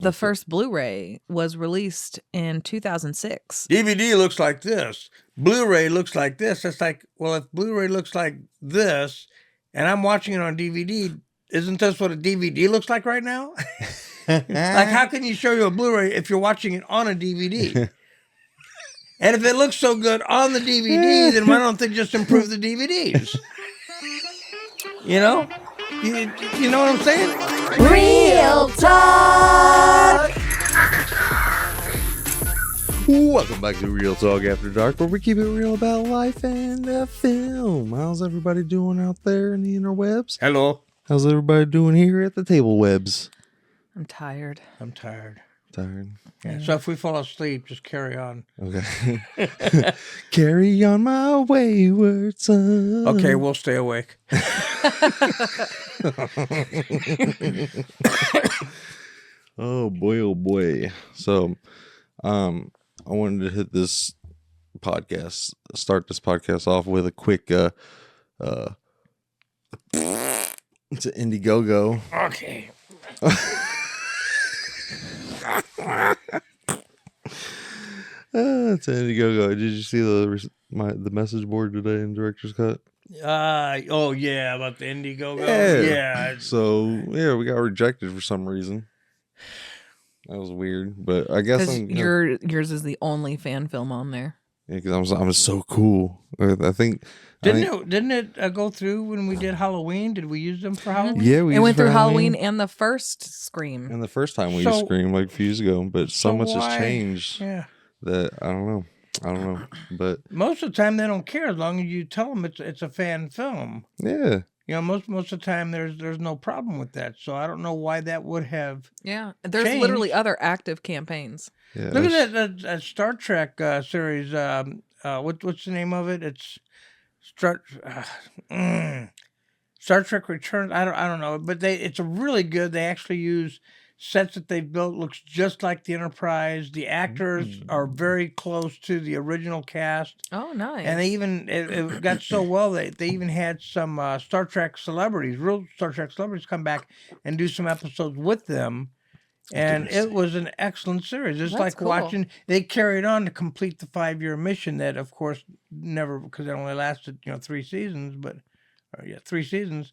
The first Blu-ray was released in 2006. DVD looks like this. Blu-ray looks like this. It's like, well, if Blu-ray looks like this, and I'm watching it on DVD, isn't this what a DVD looks like right now? Like, how can you show you a Blu-ray if you're watching it on a DVD? And if it looks so good on the DVD, then why don't they just improve the DVDs? You know? You know what I'm saying? Real talk. Welcome back to Real Talk After Dark, where we keep it real about life and film. How's everybody doing out there in the interwebs? Hello. How's everybody doing here at the table webs? I'm tired. I'm tired. Tired. Yeah. So if we fall asleep, just carry on. Okay. Carry on my wayward son. Okay, we'll stay awake. Oh boy. So, I wanted to hit this podcast, start this podcast off with a quick, it's an Indiegogo. Okay. It's an Indiegogo. Did you see the message board today in Director's Cut? Oh yeah, about the Indiegogo. Yeah. So yeah, we got rejected for some reason. That was weird, but I guess yours is the only fan film on there. Yeah, because I was so cool. I think didn't it go through when we did Halloween? Did we use them for Halloween? Yeah, it went through Halloween and the first Scream. And the first time we used Scream like a few years ago, but so much has changed. Yeah. That I don't know, but most of the time they don't care as long as you tell them it's a fan film. Yeah. You know, most of the time there's no problem with that. So I don't know why that would have. Yeah, there's changed. Literally other active campaigns. Yeah, look at that Star Trek series. What's the name of it? It's Star Trek Returns. I don't know, but it's a really good. They actually use sets that they built. Looks just like the Enterprise. The actors are very close to the original cast. Oh, nice! And they even it got so well they even had some Star Trek celebrities, real Star Trek celebrities, come back and do some episodes with them. And it was an excellent series. It's like cool. watching. They carried on to complete the 5-year mission that, of course, never, because it only lasted 3 seasons. But 3 seasons.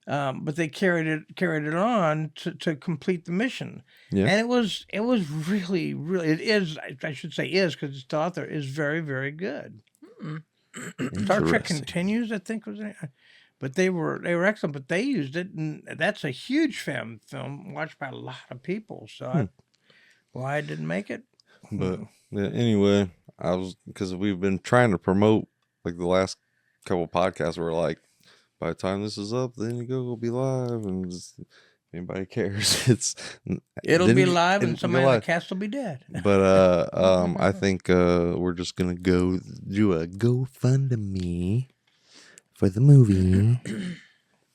But they carried it on to complete the mission. Yeah. And it was really, really, it is, I should say is, because it's still out there, is very, very good. Star Trek Continues, I think was it. But they were excellent, but they used it, and that's a huge film watched by a lot of people. So why I didn't make it. But yeah, anyway, because we've been trying to promote, like the last couple podcasts were like, by the time this is up, the Indiegogo will be live, and if anybody cares, it'll be live, and somebody in the cast will be dead. But I think we're just gonna go do a GoFundMe for the movie,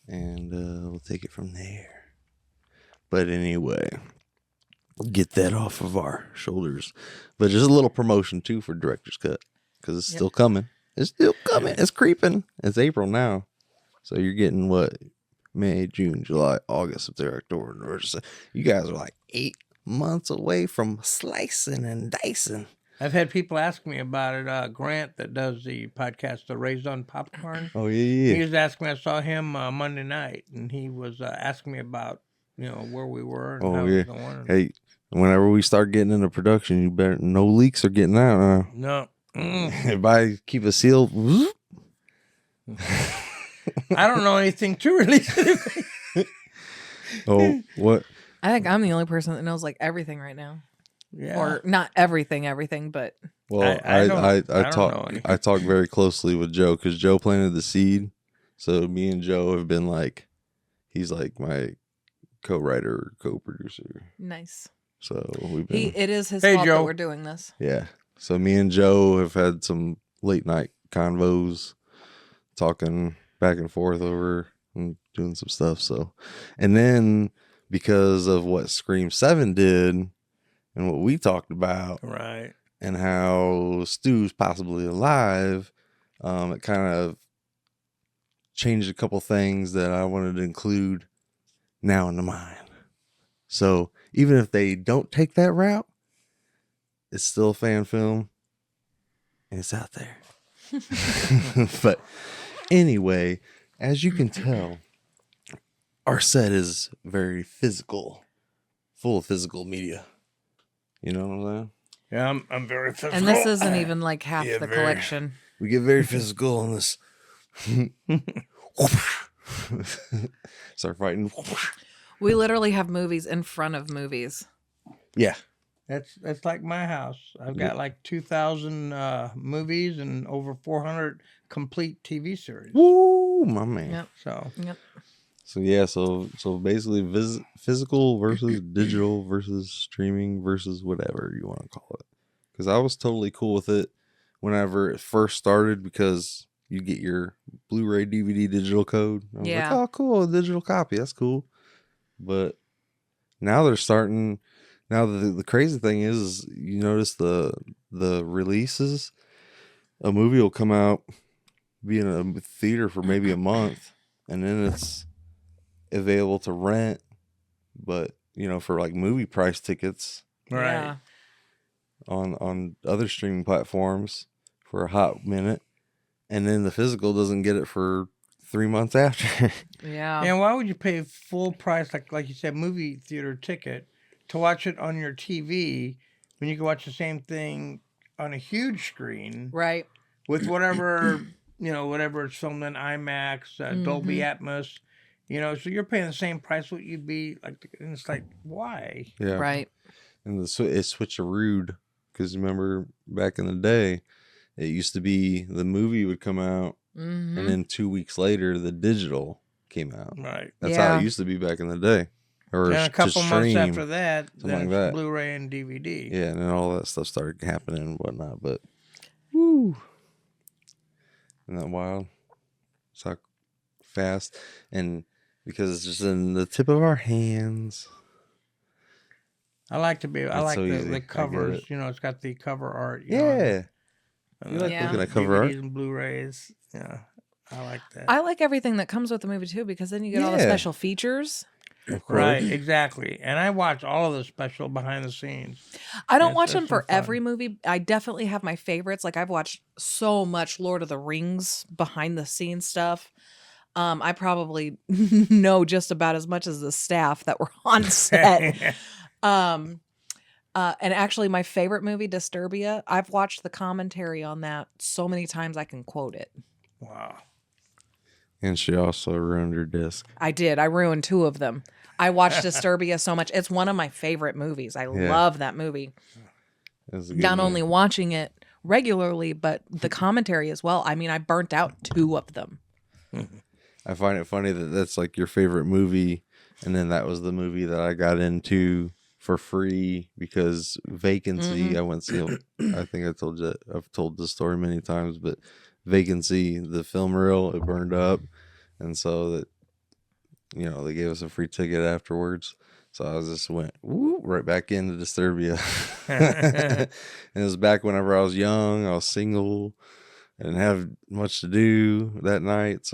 and we'll take it from there. But anyway, get that off of our shoulders. But just a little promotion too for Director's Cut, because it's still coming. It's still coming. It's creeping. It's April now. So you're getting what? May, June, July, August, September, October, November. You guys are like 8 months away from slicing and dicing. I've had people ask me about it. Grant, that does the podcast, The Raised on Popcorn. Oh, yeah. He was asking me. I saw him Monday night, and he was asking me about, where we were and how it was going. Hey, whenever we start getting into production, you better, no leaks are getting out. No. If I keep it sealed. I don't know anything to release anything. Oh, what? I think I'm the only person that knows like everything right now. Yeah. Or not everything, but. Well, I talk very closely with Joe because Joe planted the seed. So me and Joe have been like, he's like my co-writer, co-producer. Nice. So we've been. It is his fault Joe. that we're doing this. Yeah. So me and Joe have had some late night convos, talking back and forth over and doing some stuff. So, and then because of what Scream 7 did and what we talked about, right, and how Stu's possibly alive, it kind of changed a couple things that I wanted to include now in the mind. So even if they don't take that route, it's still a fan film and it's out there. But anyway, as you can tell, our set is very physical, full of physical media. You know what I'm saying? Yeah, I'm very physical. And this isn't even like half Yeah, the very. collection. We get very physical in this. Start fighting. We literally have movies in front of movies. Yeah. That's like my house. I've got like 2,000 movies and over 400 complete TV series. Woo, my man. Yep. So Yep. So yeah, so basically physical versus digital versus streaming versus whatever you want to call it. Because I was totally cool with it whenever it first started, because you get your Blu-ray DVD digital code. I was like, Yeah. oh cool, a digital copy, that's cool. But now they're starting. Now the crazy thing is you notice the releases. A movie will come out, be in a theater for maybe a month, and then it's available to rent, but for like movie price tickets right. Yeah. on other streaming platforms for a hot minute, and then the physical doesn't get it for 3 months after. Yeah. And why would you pay full price, like you said, movie theater ticket to watch it on your TV when you can watch the same thing on a huge screen Right. with whatever whatever it's filmed in IMAX, Dolby Atmos, so you're paying the same price what you'd be like, and it's like, why? Yeah. Right. And it's switcherooed, because remember back in the day, it used to be the movie would come out, Mm-hmm. and then 2 weeks later the digital came out. Right. That's how Yeah. it used to be back in the day. Or And a to couple months stream, after that, something then like it's that. Blu-ray and DVD. Yeah, and then all that stuff started happening and whatnot. But woo, isn't that wild? It's how fast, and because it's just in the tip of our hands. I like the so easy. I the get covers. it. It's got the cover art. Yeah, and you like Yeah. looking at cover art. DVDs and Blu-rays. Yeah, I like that. I like everything that comes with the movie too, because then you get all the Yeah. special features. Of course. Right, exactly. And I watch all of the special behind the scenes. I don't Yes, watch them that's for some fun. every movie. I definitely have my favorites. Like I've watched so much Lord of the Rings behind the scenes stuff. I probably know just about as much as the staff that were on set. And actually my favorite movie, Disturbia, I've watched the commentary on that so many times I can quote it. Wow. And she also ruined her disc. I did. I ruined 2 of them. I watched Disturbia so much. It's one of my favorite movies. I love that movie. It was a good Not movie. only watching it regularly, but the commentary as well. I mean, I burnt out 2 of them. I find it funny that that's like your favorite movie, and then that was the movie that I got into for free because Vacancy. I went see. I think I've told this story many times, but Vacancy, the film reel, it burned up, and so that they gave us a free ticket afterwards. So I just went right back into Disturbia. And it was back whenever I was young. I was single. I didn't have much to do that night,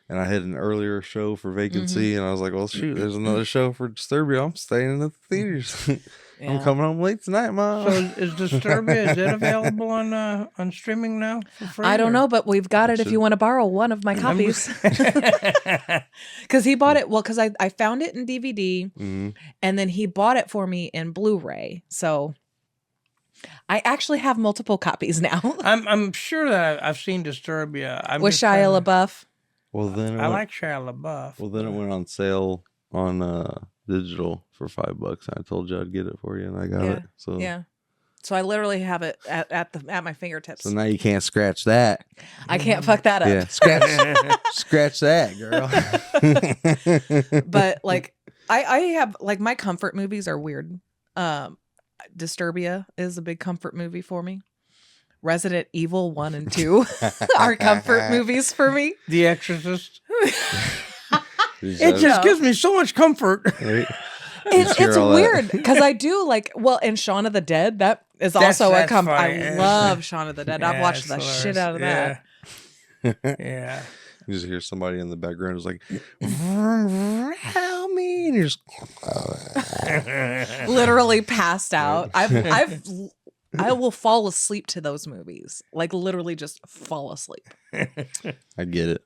and I had an earlier show for Vacancy, and I was like, well, shoot, there's another show for Disturbia. I'm staying in the theaters. I'm Yeah. coming home late tonight, Mom. So is Disturbia, is it available on streaming now for free? I don't or- know, but we've got it if you want to borrow one of my copies. Because he bought it, because I found it in DVD, Mhm. and then he bought it for me in Blu-ray. So I actually have multiple copies now. I'm sure that I've seen Disturbia. With Shia LaBeouf. Well, then I like Shia LaBeouf. Well, then it went on sale on digital for $5. I told you I'd get it for you, and I got it. So Yeah. So I literally have it at my fingertips. So now you can't scratch that. I can't fuck that up. Yeah, scratch that, girl. But like I have like my comfort movies are weird. Disturbia is a big comfort movie for me. Resident Evil 1 and 2 are comfort movies for me. The Exorcist. It It just gives me so much comfort. It's weird because I do and Shaun of the Dead, that is also That's I funny. love Shaun of the Dead. I've Yeah, watched it's the shit out of that. Yeah. You just hear somebody in the background who's like, help me. And you're just, Literally passed out. I will fall asleep to those movies. Like literally just fall asleep. I get it.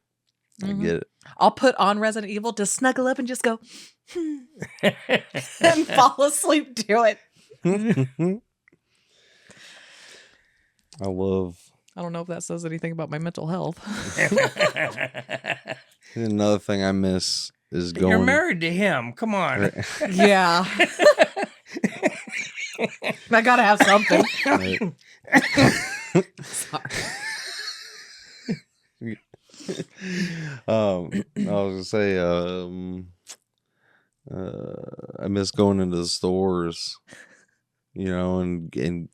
I get it. I'll put on Resident Evil to snuggle up and just go and fall asleep to it. I love. I don't know if that says anything about my mental health. Another thing I miss is going. You're married to him. Come on. Yeah. I gotta have something. Right. Sorry. I was gonna say, I miss going into the stores, and getting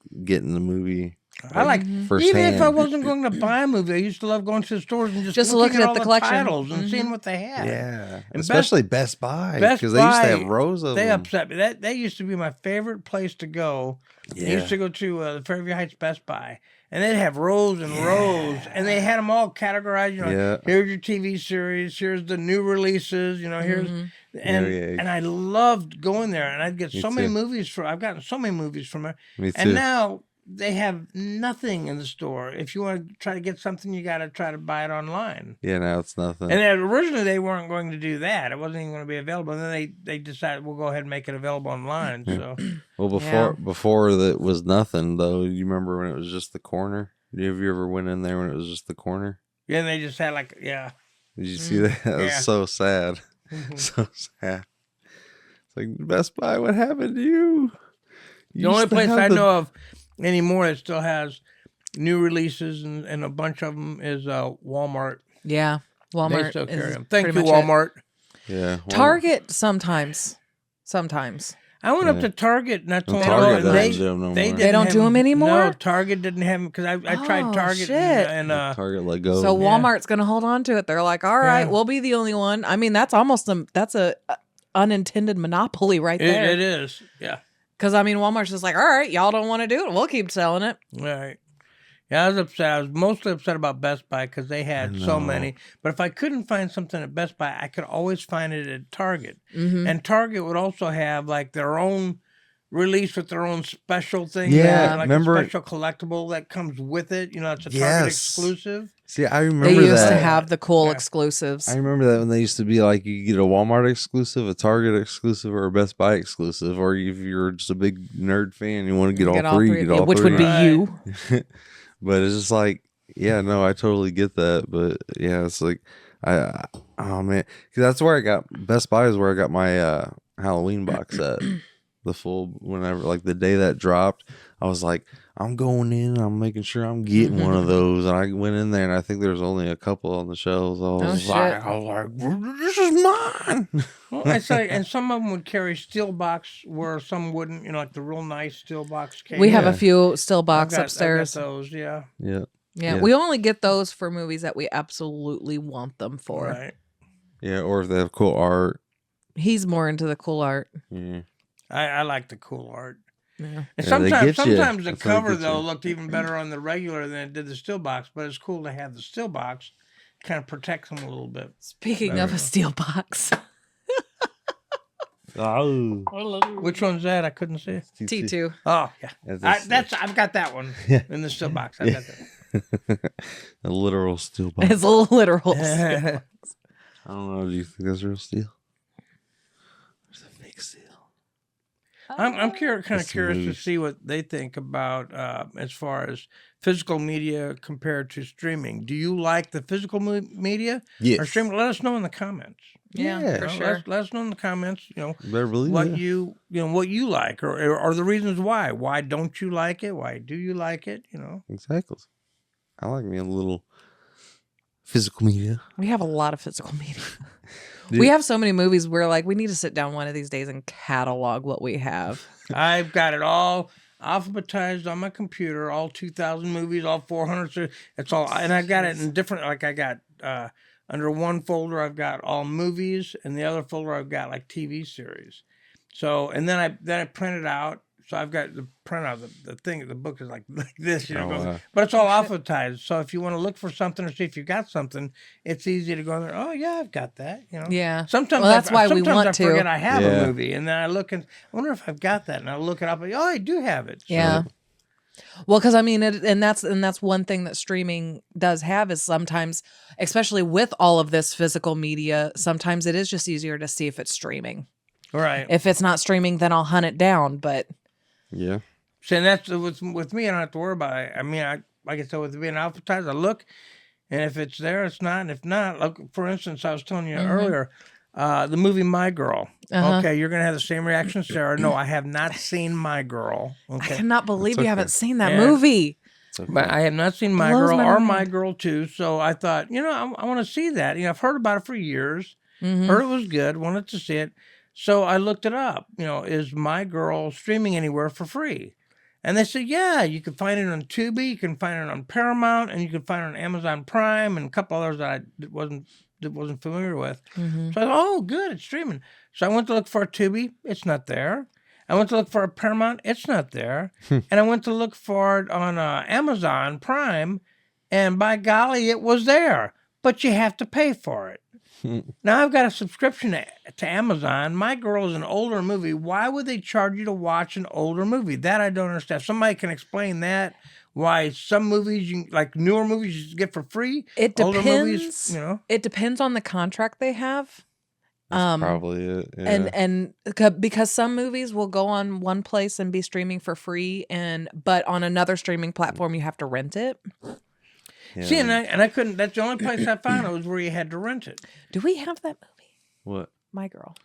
the movie. I like firsthand. even if I wasn't going to buy a movie, I used to love going to the stores and just looking at all the the collection. titles and seeing what they had. Yeah, And especially Best Buy, Best because they used to have Buy, rows of They them. upset me. That used to be my favorite place to go. Yeah. I used to go to the Fairview Heights Best Buy, and they'd have rows and rows, and they had them all categorized. Here's your TV series. Here's the new releases. Here's and I loved going there, and I'd get Me so many too. movies I've gotten so many movies from there. Me too. And now they have nothing in the store. If you want to try to get something, you got to try to buy it online. Yeah, now it's nothing. And then originally they weren't going to do that. It wasn't even going to be available. And then they decided we'll go ahead and make it available online. So Well, before that was nothing though. You remember when it was just the corner? Have you ever went in there when it was just the corner? yeah, and they just had Did you see that? That was so sad. So sad. It's like, Best Buy, what happened to you? The only place I know of anymore that still has new releases and a bunch of them is Walmart. Yeah. They Walmart. still carry is them. Thank pretty you, much it. Walmart. Yeah. Target sometimes. I went up to Target not so long Target ago, and doesn't do them no more. They don't do them anymore? No, Target didn't have them because I tried Oh, Target shit. and Target let go. So Walmart's going to hold on to it. They're like, all right, Yeah. we'll be the only one. I mean, that's almost that's a unintended monopoly right there. it is. Yeah. Because, I mean, Walmart's just like, all right, y'all don't want to do it. We'll keep selling it. All right. Yeah, I was upset. I was mostly upset about Best Buy because they had so many. But if I couldn't find something at Best Buy, I could always find it at Target. Mm-hmm. And Target would also have like their own release with their own special thing. Yeah, like remember- a special collectible that comes with it. It's a Target Yes. exclusive. See, I remember They used that. to have the cool Yeah. exclusives. I remember that when they used to be like, you get a Walmart exclusive, a Target exclusive, or a Best Buy exclusive, or if you're just a big nerd fan, you want to get all three, you get all which three. would be Right. you. But it's just like, yeah, no, I totally get that. But yeah, it's like, oh man, 'cause that's where I got Best Buy is where I got my Halloween box set. The full, whenever, like the day that dropped, I was like, I'm going in, I'm making sure I'm getting one of those. And I went in there, and I think there was only a couple on the shelves. I was like, this is mine. Well, it's like, and some of them would carry steel box where some wouldn't, like the real nice steel box case. We have a few still box I've got upstairs. those, yeah. Yeah. Yeah, Yeah. we only get those for movies that we absolutely want them for. Right. Yeah, or if they have cool art. He's more into the cool art. Yeah. I like the cool art. Yeah. And Yeah, they sometimes get you. the That's how they cover get though you. looked even better on the regular than it did the steel box, but it's cool to have the steel box. Kind of protects them a little bit. Speaking of a steel box, Oh. Which one's that? I couldn't see it. T2. Oh yeah, I've got that one in the steel box. I got that. A literal steel box. It's a literal. I don't know. Do you think that's real steel? There's a fake steel. I'm kind of That's curious to loose. see what they think about as far as physical media compared to streaming. Do you like the physical media Yes. or streaming? Let us know in the comments. Yeah, Yeah. for You know, sure. let us know in the comments. Better believe What it. what you like, or the reasons why. Why don't you like it? Why do you like it? Exactly. I like me a little physical media. We have a lot of physical media. Dude. We have so many movies where like we need to sit down one of these days and catalog what we have. I've got it all alphabetized on my computer, all 2,000 movies, all 400. It's all, and I've got it in different. Like I got under one folder, I've got all movies, and the other folder I've got like TV series. So, and then I print it out So I've got the printout. The thing, the book is like this, you know. Oh, wow. But it's all alphabetized. So if you want to look for something or see if you got something, it's easy to go there. Oh yeah, I've got that. You know. Yeah. Sometimes Well, that's why we sometimes want I to. forget I have Yeah. a movie, and then I look and I wonder if I've got that, and I look it up. And, oh, I do have it. So, Yeah. Well, because I mean, and that's one thing that streaming does have is sometimes, especially with all of this physical media, sometimes it is just easier to see if it's streaming. Right. If it's not streaming, then I'll hunt it down. But Yeah. See, and that's with me. I don't have to worry about it. I mean, like I said, with being alphabetized, I look, and if it's there, it's not. And if not, like for instance, I was telling you earlier, the movie My Girl. Uh-huh. Okay, you're gonna have the same reaction, Sarah. No, I have not seen My Girl. I Okay, cannot believe That's you haven't okay. seen that Yeah. movie. It's okay. but I have not seen My Blows Girl my or mind. My Girl 2. So I thought, I want to see that. I've heard about it for years. Mhm. Heard it was good. Wanted to see it. So I looked it up. Is My Girl streaming anywhere for free? And they said, yeah, you can find it on Tubi, you can find it on Paramount, and you can find it on Amazon Prime and a couple others that I wasn't familiar with. Mhm. So I thought, oh, good, it's streaming. So I went to look for a Tubi, it's not there. I went to look for a Paramount, it's not there. And I went to look for it on Amazon Prime, and by golly, it was there. But you have to pay for it. Now I've got a subscription to Amazon. My Girl is an older movie. Why would they charge you to watch an older movie? That I don't understand. Somebody can explain that. Why some movies, like newer movies, you get for free. It Older depends. movies, It depends on the contract they have. That's probably it. Yeah. And because some movies will go on one place and be streaming for free, but on another streaming platform you have to rent it. Yeah. See, and I couldn't. That's the only place I found it was where you had to rent it. Do we have that movie? What? My Girl.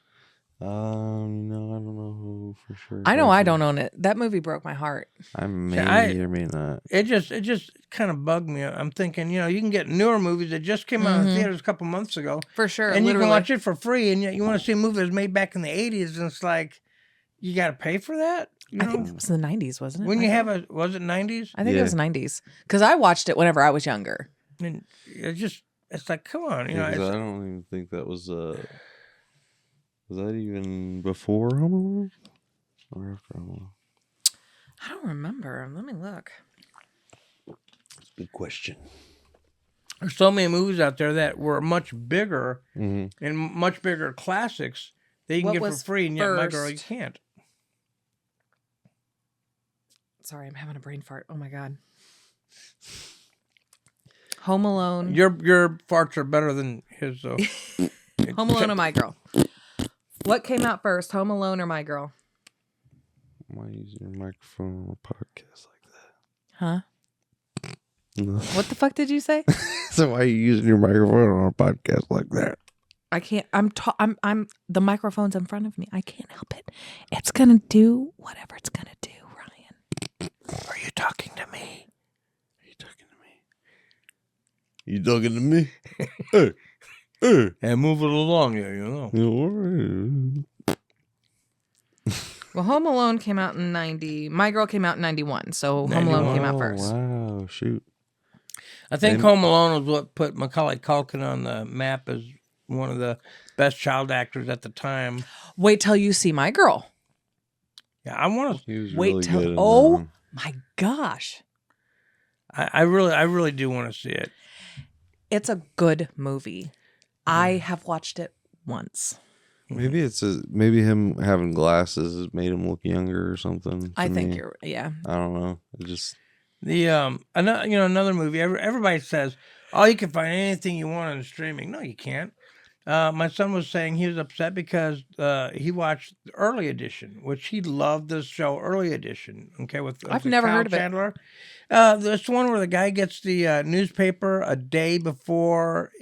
No, I don't know for sure. I know I don't own it. That movie broke my heart. I may or may not. It just kind of bugged me. I'm thinking, you can get newer movies that just came out in theaters a couple months ago. For sure. And you literally. can watch it for free, and yet you want to see a movie that was made back in the 80s, and it's like, you got to pay for that? I think it was the 90s, wasn't it? When My you Girl? have was it 90s? I think it Yeah. was 90s. Because I watched it whenever I was younger. And it's like, come on, Yeah, 'cause I don't even think that was that even before Home Alone? Or after Home Alone? I don't remember. Let me look. That's a good question. there's so many movies out there that were much bigger Mm-hmm. and much bigger classics that you can What get for was free, and yet My Girl, you first? can't. Sorry, I'm having a brain fart. Oh my God. Home Alone. Your farts are better than his, though. Home Alone or My Girl? What came out first, Home Alone or My Girl? Why are you using your microphone on a podcast like Huh? that? No. What the fuck did you say? So why are you using your microphone on a podcast like that? I can't. I'm the microphone's in front of me. I can't help it. It's gonna do whatever it's gonna do, Ryan. Are you talking to me? Are you talking to me? You talking to me? Hey. Hey. And move it along, yeah. Well, Home Alone came out in 90. My Girl came out in 91. So Home Alone came out Oh, first. wow, shoot. I think They- Home Alone was what put Macaulay Culkin on the map as one of the best child actors at the time. Wait till you see My Girl. Yeah, I want to. He was Wait really till- good in oh. that one. My gosh. I really do want to see it. It's a good movie. I have watched it once. Maybe maybe him having glasses made him look younger or something. I to think me. you're, yeah. I don't know. It just The another movie. Everybody says, "Oh, you can find anything you want on streaming." No, you can't. My son was saying he was upset because he watched the Early Edition, which he loved this show, Early Edition. Okay, with I've with never Kyle heard of it. Chandler. This one where the guy gets the newspaper a day before.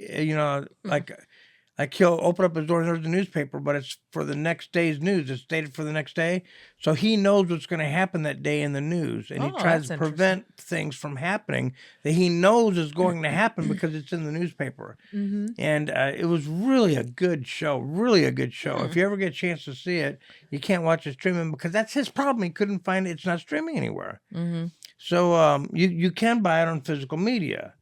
Like he'll open up his door and there's the newspaper, but it's for the next day's news. It's dated for the next day. So he knows what's going to happen that day in the news. And he Oh, tries that's to prevent things from happening that he knows is going to happen because it's in the newspaper. Mm-hmm. And it was really a good show. Really a good show. If you ever get a chance to see it, you can't watch it streaming because that's his problem. He couldn't find it. It's not streaming anywhere. Mm-hmm. So you can buy it on physical media.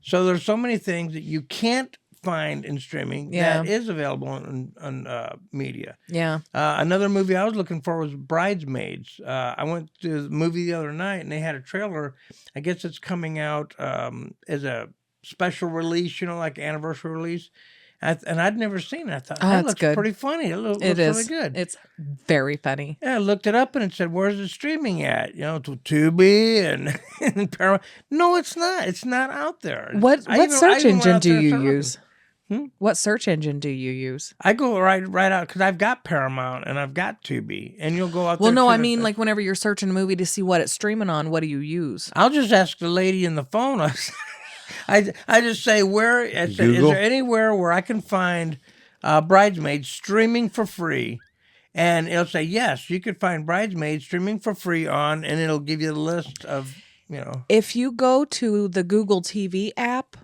So there's so many things that you can't find in streaming Yeah. that is available on media. Yeah. Another movie I was looking for was Bridesmaids. I went to the movie the other night, and they had a trailer. I guess it's coming out as a special release, like anniversary release. And I'd never seen it. I thought, that it's looks good. pretty funny. It looks It is really good. It's very funny. Yeah, I looked it up and it said, "Where's it streaming at?" To Tubi and Paramount. No, it's not. It's not out there. What I even search went engine out do there and you started looking. use? Hmm? What search engine do you use? I go right out because I've got Paramount and I've got Tubi, and you'll go out there. Well, no, to I the- mean, like whenever you're searching a movie to see what it's streaming on, what do you use? I'll just ask the lady in the phone. I just say, is Google? there anywhere where I can find Bridesmaids streaming for free? And it'll say, yes, you could find Bridesmaids streaming for free on, and it'll give you the list of, If you go to the Google TV app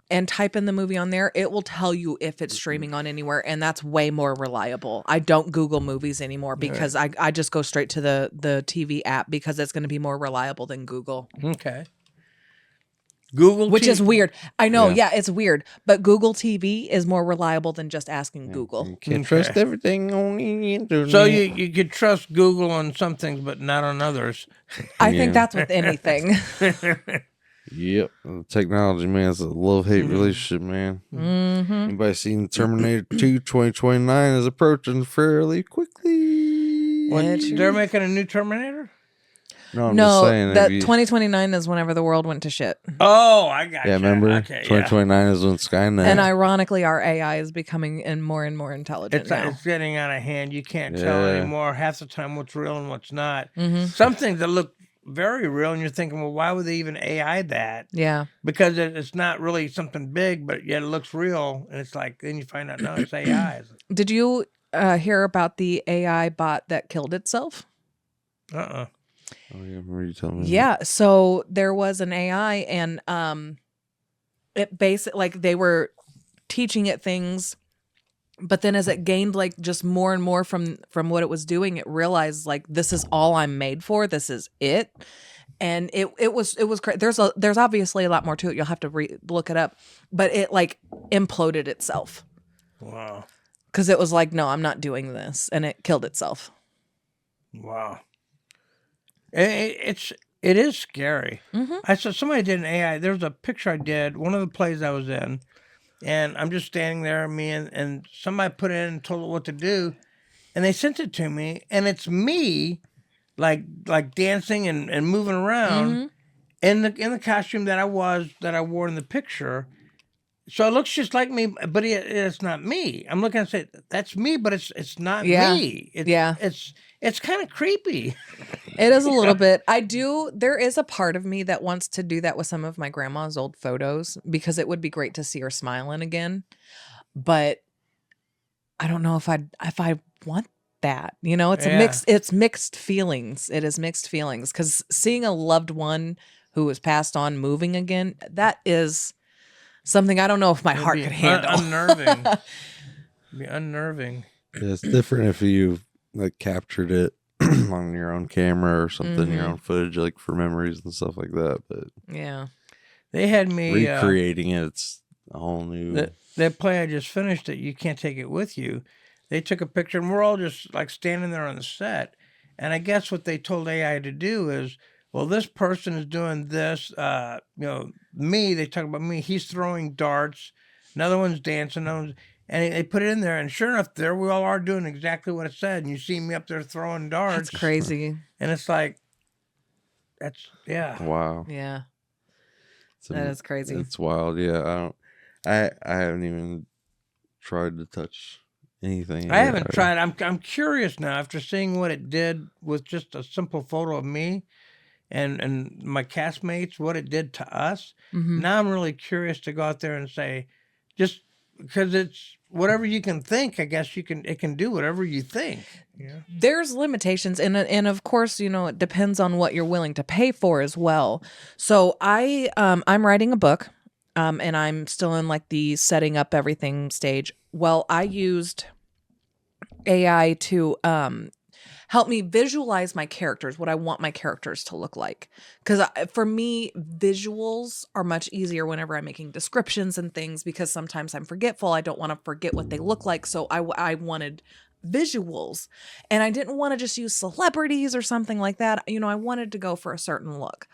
and type in the movie on there, it will tell you if it's streaming on anywhere, and that's way more reliable. I don't Google movies anymore because I just go straight to the TV app because it's going to be more reliable than Google. Okay. Google Which is TV. weird. I know, Yeah. yeah, it's weird. But Google TV is more reliable than just asking Google. You can't Okay. trust everything on the internet. So you could trust Google on some things, but not on others. I Yeah. think that's with anything. Yep. Technology, man, it's a love-hate relationship, man. Mm-hmm. Anybody seen Terminator 2 2029 is approaching fairly quickly? They're making a new Terminator? No, I'm No, just saying. that if you- 2029 is whenever the world went to shit. Oh, I got yeah, remember? Okay, 2029 is when Skynet. And ironically, our AI is becoming more and more intelligent now. It's getting out of hand. You can't tell Yeah. anymore half the time what's real and what's not. Mm-hmm. Some things that look very real, and you're thinking, well, why would they even AI that? Yeah. Because it's not really something big, but yet it looks real. And it's like, then you find out, no, it's AI. Did you hear about the AI bot that killed itself? Uh-uh. Oh, yeah, remember you telling me? Yeah. So there was an AI, and it basically, like, they were teaching it things, but then as it gained like just more and more from what it was doing, it realized like, this is all I'm made for. This is it. And it was crazy. There's obviously a lot more to it. You'll have to look it up, but it like imploded itself Wow. because it was like, no, I'm not doing this, and it killed itself. Wow. It is scary. Mhm. I saw somebody did an AI. There was a picture I did, one of the plays I was in, and I'm just standing there, and somebody put it in and told it what to do, and they sent it to me, and it's me, like dancing and moving around in the costume that I wore in the picture. So it looks just like me, but it's not me. I'm looking and say, that's me, but it's not Yeah. me. It's kind of creepy. It is a little bit. There is a part of me that wants to do that with some of my grandma's old photos because it would be great to see her smiling again. But I don't know if I want that. It's mixed feelings. It is mixed feelings because seeing a loved one who was passed on moving again, that is something I don't know if my heart could handle. Unnerving. Be unnerving. Yeah, it's different if you like captured it on your own camera or something, your own footage, like for memories and stuff like that. But Yeah. They had me recreating it's a whole new. that play I just finished. That you can't take it with you. They took a picture, and we're all just like standing there on the set. And I guess what they told AI to do is, well, this person is doing this. Me. They talk about me. He's throwing darts. Another one's dancing. And they put it in there, and sure enough, there we all are doing exactly what it said. And you see me up there throwing darts. That's crazy. And it's like, yeah. Wow. Yeah. It's That is crazy. It's wild. Yeah. I haven't even tried to touch anything. I haven't tried. I'm curious now after seeing what it did with just a simple photo of me and my castmates, what it did to us. Mhm. Now I'm really curious to go out there and say, just because it's whatever you can think, I guess it can do whatever you think. Yeah. There's limitations, and of course, it depends on what you're willing to pay for as well. So I'm writing a book, and I'm still in like the setting up everything stage. Well, I used AI to help me visualize my characters, what I want my characters to look like. Because for me, visuals are much easier whenever I'm making descriptions and things, because sometimes I'm forgetful. I don't want to forget what they look like. So I wanted visuals, and I didn't want to just use celebrities or something like that. You know, I wanted to go for a certain look.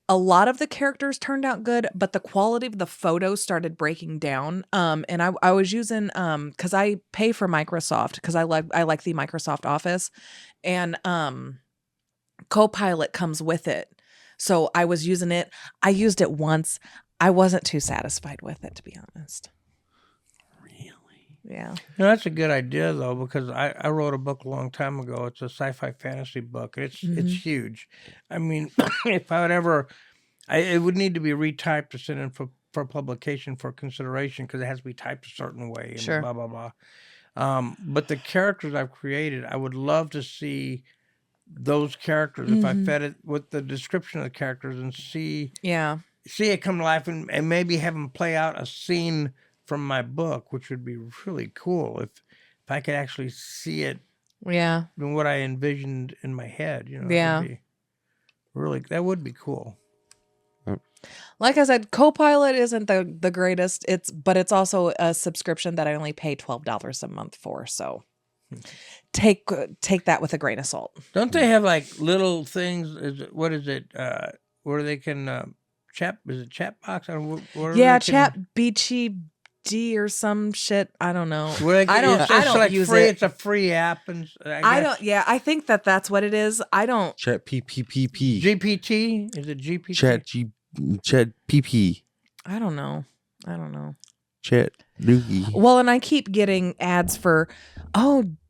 A lot of the characters turned out good, but the quality of the photos started breaking down. And I was using because I pay for Microsoft, because I like the Microsoft Office, and Copilot comes with it. So I was using it. I used it once. I wasn't too satisfied with it, to be honest. Yeah. That's a good idea, though, because I wrote a book a long time ago. It's a sci-fi fantasy book. It's huge. I mean, if I would ever, it would need to be retyped to send in for publication for consideration, because it has to be typed a certain way. And Sure. blah, blah, blah. But the characters I've created, I would love to see those characters, if I fed it with the description of the characters, and see it come to life, and maybe have them play out a scene from my book, which would be really cool if I could actually see it. Yeah. Than what I envisioned in my head, you know. Yeah. That would be cool. Like I said, Copilot isn't the greatest. But it's also a subscription that I only pay $12 a month for. So take that with a grain of salt. Don't they have like little things? What is it? Where they can chat? Is it chat box? Chat Beachy D or some shit. I don't know. I don't use it. It's a free app, and I don't. Yeah, I think that's what it is. I don't. Chat PPPP. GPT? Is it GPT? Chat PP. I don't know. Chat Doogie. Well, and I keep getting ads for,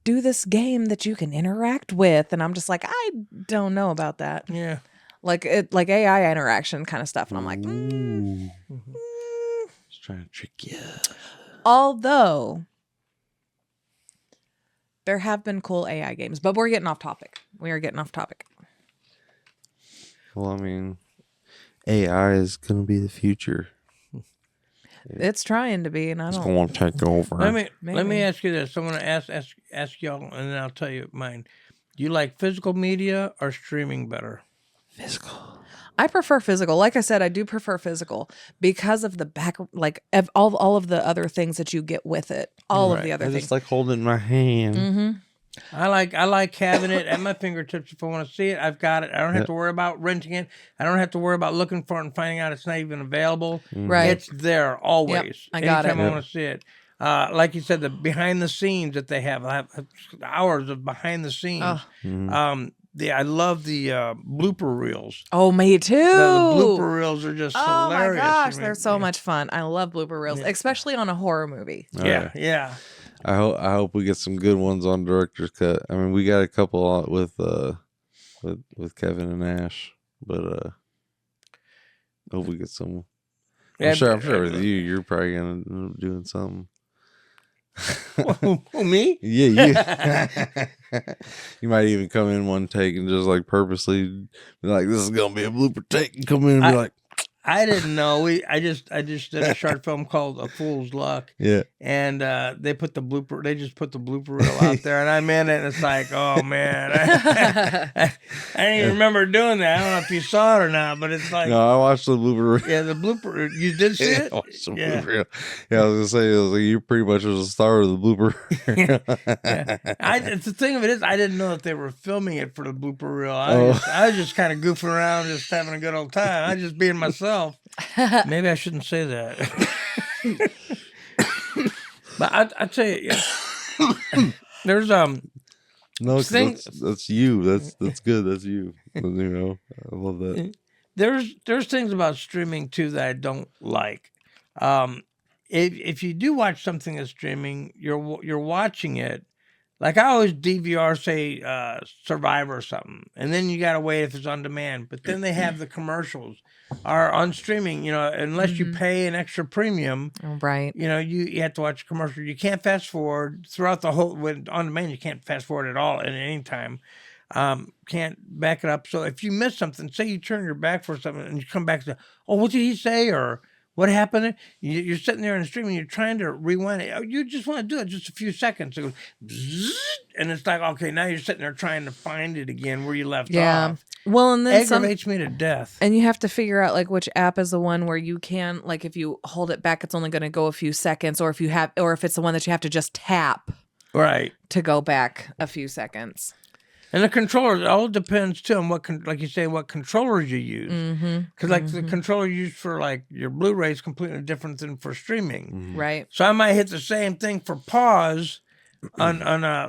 do this game that you can interact with, and I'm just like, I don't know about that. Yeah. Like AI interaction kind of stuff, and I'm like, Just trying to trick you. Although there have been cool AI games, but we're getting off topic. We are getting off topic. Well, I mean, AI is going to be the future. It's trying to be, and I It's don't. going to take over. Let me ask you this. I want to ask y'all, and then I'll tell you mine. Do you like physical media or streaming better? Physical. I prefer physical. Like I said, I do prefer physical because of the back, like all of the other things that you get with it. All of the other I things. just like holding it in my hand. Mm-hmm. I like having it at my fingertips. If I want to see it, I've got it. I don't have to worry about renting it. I don't have to worry about looking for it and finding out it's not even available. Right. It's there always. Yep, I got Anytime it. I want to see it. Like you said, the behind the scenes that they have. I have hours of behind the scenes. I love the blooper reels. Oh, me too. The blooper reels are just hilarious. Oh my gosh, they're so much fun. I love blooper reels, especially on a horror movie. Yeah. I hope we get some good ones on director's cut. I mean, we got a couple with Kevin and Ash, but hope we get some. I'm sure with you, you're probably gonna end up doing something. Who, me? Yeah, you. You might even come in one take and just like purposely be like, "This is gonna be a blooper take," and come in and be like, I didn't know. I just did a short film called A Fool's Luck. Yeah. And they just put the blooper reel out there, and I'm in it, and it's like, oh man, I didn't even remember doing that. I don't know if you saw it or not, but it's like, no, I watched the blooper reel. Yeah, the blooper. You did see it? I watched the blooper reel. Yeah, I was gonna say, you pretty much was the star of the blooper. The thing of it is, I didn't know that they were filming it for the blooper reel. I was just kind of goofing around, just having a good old time. I was just being myself. Maybe I shouldn't say that. But I tell you, there's no, that's you. That's good. That's you. You know, I love that. There's things about streaming too that I don't like. If you do watch something that's streaming, you're watching it. Like I always DVR, say, Survivor or something, and then you gotta wait if it's on demand. But then they have the commercials are on streaming. You know, unless you pay an extra premium, Right. you know, you have to watch a commercial. You can't fast forward throughout the whole. When on demand, you can't fast forward at all at any time. Can't back it up. So if you miss something, say you turn your back for something and you come back to, oh, what did he say, or What happened? You're sitting there in the stream and you're trying to rewind it. Oh, you just want to do it just a few seconds. It goes, bzzz, and it's like, okay, now you're sitting there trying to find it again where you left off. Well, and then Aggravates me to death. And you have to figure out like which app is the one where you can, like, if you hold it back, it's only going to go a few seconds, or if it's the one that you have to just tap Right. to go back a few seconds. And the controllers, it all depends too on like you say, what controllers you use. Because like the controller used for like your Blu-ray is completely different than for streaming. Right. So I might hit the same thing for pause on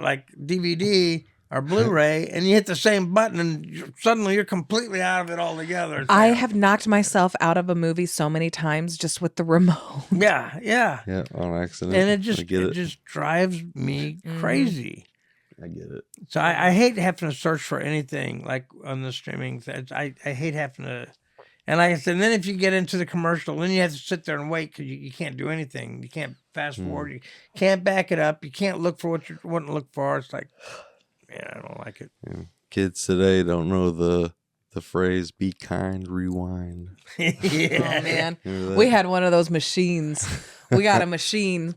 like DVD or Blu-ray, and you hit the same button, and suddenly you're completely out of it altogether. I have knocked myself out of a movie so many times just with the remote. Yeah, on accident. and it I just drives me crazy. I get it. So I hate having to search for anything like on the streaming. I hate having to, and like I said, then if you get into the commercial, then you have to sit there and wait because you can't do anything. You can't fast forward. You can't back it up. You can't look for what you want to look for. It's like, man, I don't like it. Yeah. Kids today don't know the phrase "be kind, rewind." Yeah. Oh man, we had one of those machines. We got a machine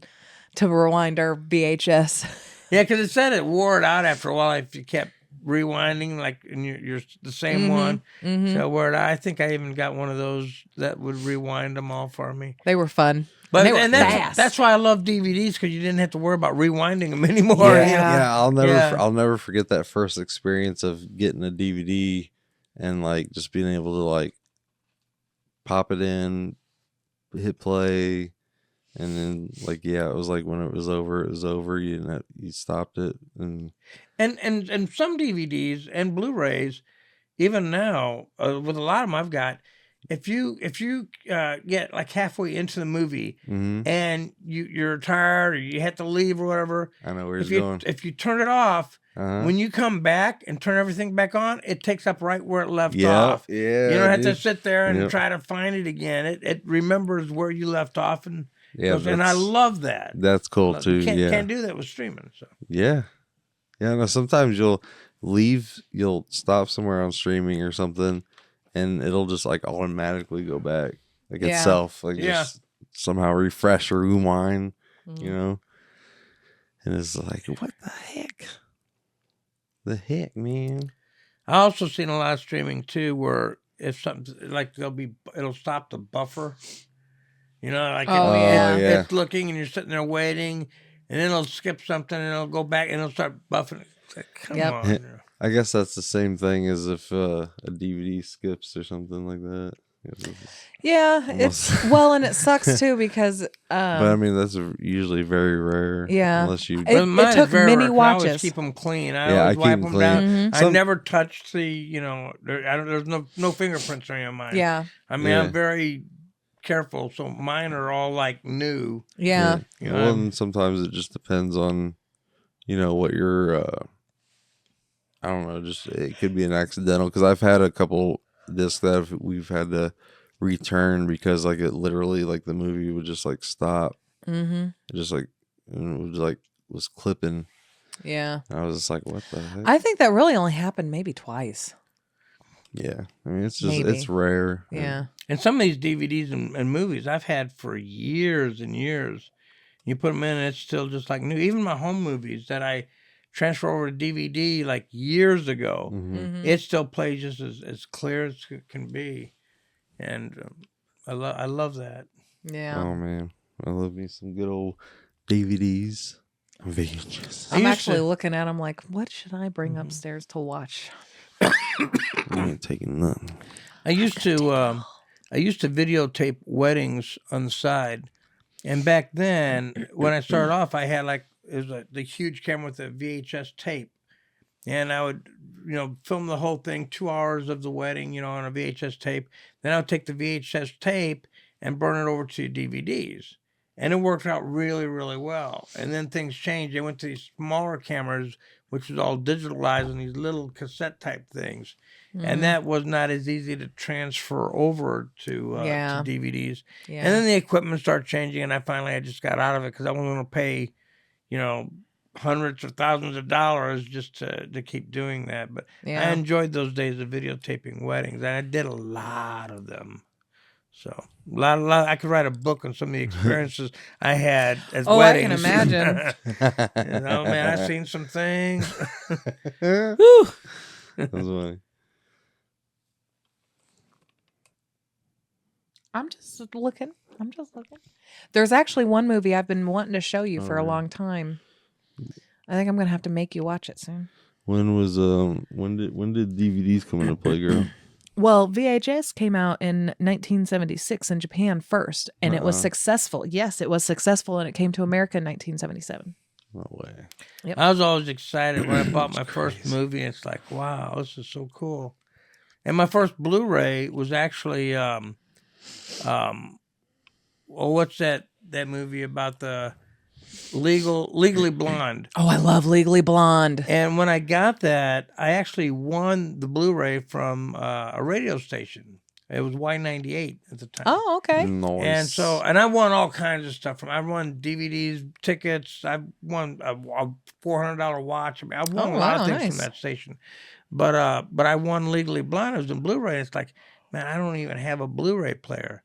to rewind our VHS. Yeah, because it said it wore it out after a while if you kept rewinding, like, and you're the same one. So where I think I even got one of those that would rewind them all for me. They were fun. But they were that's fast. why I love DVDs, because you didn't have to worry about rewinding them anymore. Yeah, I'll never forget that first experience of getting a DVD and like just being able to like pop it in, hit play. And then, like, it was like when it was over, it was over. You stopped it, and some DVDs and Blu-rays, even now, with a lot of them I've got, if you get like halfway into the movie and you're tired or you have to leave or whatever, I know where it's going. If you turn it off, when you come back and turn everything back on, it takes up right where it left off. Yeah, you don't have to sit there and try to find it again. It remembers where you left off and. Yeah, and I love that. That's cool too. You can't do that with streaming. So yeah. No, sometimes you'll stop somewhere on streaming or something, and it'll just like automatically go back like itself, like just somehow refresh or rewind, you know. And it's like, what the heck? The heck, man. I also seen a lot of streaming too, where if something like it'll stop the buffer. You know, like it's looking and you're sitting there waiting, and then it'll skip something and it'll go back and it'll start buffing. It's like, come on. I guess that's the same thing as if a DVD skips or something like that. Yeah, and it sucks too because. But I mean, that's usually very rare. Yeah, unless you. It took many watches. I always keep them clean. I wipe them down. I never touch there's no fingerprints or anything on mine. Yeah, I mean, I'm very careful, so mine are all like new. Yeah. You know, well, and sometimes it just depends on, what your. I don't know. Just it could be an accidental, because I've had a couple discs that we've had to return because like it literally like the movie would just like stop. It just like it was clipping. Yeah. And I was just like, what the heck? I think that really only happened maybe twice. Yeah, I mean it's rare. Yeah. And some of these DVDs and movies I've had for years and years. You put them in and it's still just like new. Even my home movies that I transfer over to DVD like years ago, it still plays just as clear as it can be. And I love that. Yeah. Oh man, I love me some good old DVDs. VHS. I'm actually looking at them like, what should I bring upstairs to watch? I ain't taking nothing. I used to videotape weddings on the side, and back then when I started off, I had the huge camera with a VHS tape, and I would film the whole thing, 2 hours of the wedding, on a VHS tape. Then I would take the VHS tape and burn it over to DVDs, and it worked out really, really well. And then things changed. They went to these smaller cameras, which was all digitalized, and these little cassette type things. And that was not as easy to transfer over to DVDs. Yeah. And then the equipment started changing, and I just got out of it because I wasn't going to pay, hundreds or thousands of dollars just to keep doing that. But I enjoyed those days of videotaping weddings, and I did a lot of them. So a lot. I could write a book on some of the experiences I had at Oh, I can weddings. imagine. Man, I've seen some things. Whew. That's funny. I'm just looking. There's actually one movie I've been wanting to show you for a long time. I think I'm gonna have to make you watch it soon. When did DVDs come into play, girl? Well, VHS came out in 1976 in Japan first, and it was successful. Yes, it was successful, and it came to America in 1977. No way. Yep. I was always excited when I bought my first movie. It's like, wow, this is so cool. And my first Blu-ray was actually, what's that movie about the Legally Blonde? Oh, I love Legally Blonde. And when I got that, I actually won the Blu-ray from a radio station. It was Y98 at the time. Oh, okay. Nice. And I won all kinds of stuff. I won DVDs, tickets. I won a $400 watch. I mean, I won a lot of things from that station. But I won Legally Blonde. It was in Blu-ray. It's like, man, I don't even have a Blu-ray player.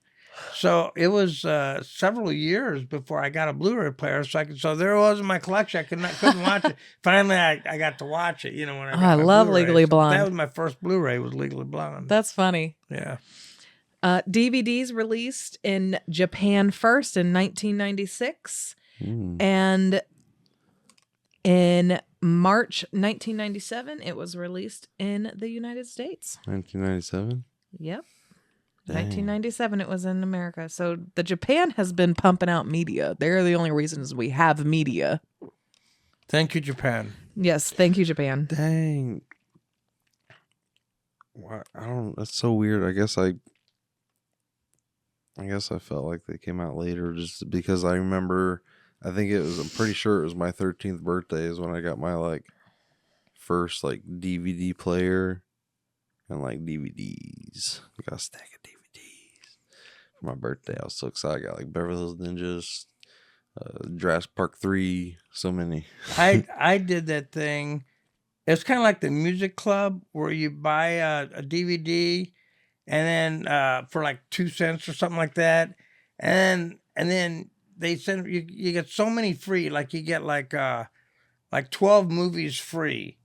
So it was several years before I got a Blu-ray player. So there it was in my collection. I couldn't watch it. Finally, I got to watch it. When I got my love Blu-ray. Legally Blonde. So that was my first Blu-ray. Was Legally Blonde. That's funny. Yeah. DVDs released in Japan first in 1996, and in March 1997, it was released in the United States. 1997. Yep. Dang. 1997, it was in America. So the Japan has been pumping out media. They're the only reasons we have media. Thank you, Japan. Yes, thank you, Japan. Dang. What? I don't. That's so weird. I guess I felt like they came out later, just because I remember. I think it was. I'm pretty sure it was my 13th birthday is when I got my first DVD player and DVDs. I got a stack of DVDs for my birthday. I was so excited. I got Beverly Hills Ninjas, Jurassic Park 3, so many. I did that thing. It's kind of like the music club where you buy a DVD and then for 2 cents or something like that, and then they send you get so many free. You get 12 movies free.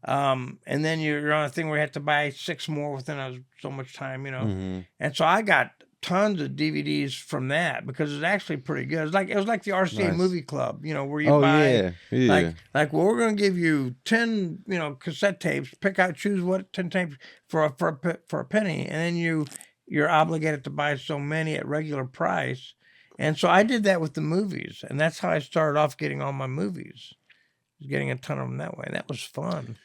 And then you're on a thing where you have to buy 6 more within so much time, Mm-hmm. And so I got tons of DVDs from that because it's actually pretty good. It was like the RCA Nice. movie club, where you buy yeah. we're going to give you 10, cassette tapes. Choose what 10 tapes for a penny, and then you're obligated to buy so many at regular price. And so I did that with the movies, and that's how I started off getting all my movies. Getting a ton of them that way. That was fun.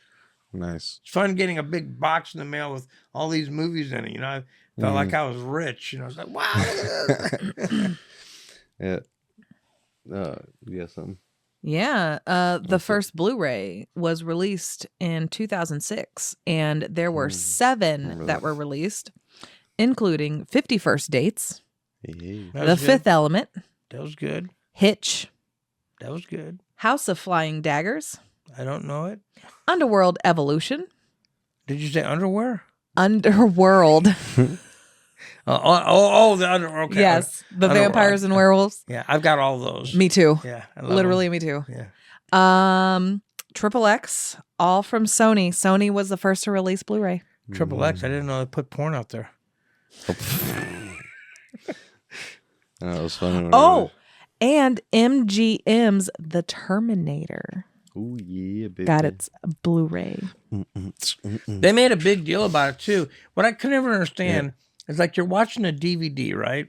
Nice. It's fun getting a big box in the mail with all these movies in it. I felt like I was rich. I was like, wow, look at this. Yeah. You got something? Yeah. The first Blu-ray was released in 2006, and there were 7 that were released, including 50 First Dates, Hey. The Fifth Element, That was good. Hitch, That was good. House of Flying Daggers, I don't know it. Underworld Evolution, Did you say underwear? Underworld. The underwear. Okay. Yes, the Underworld. vampires and werewolves. Yeah, I've got all those. Me too. Yeah, I love Literally, me too. them. Yeah. Triple X, all from Sony. Sony was the first to release Blu-ray. Triple X. I didn't know they put porn out there. That was funny. Oh, and MGM's The Terminator Oh yeah, baby. got its Blu-ray. They made a big deal about it too. What I could never understand is you're watching a DVD, right?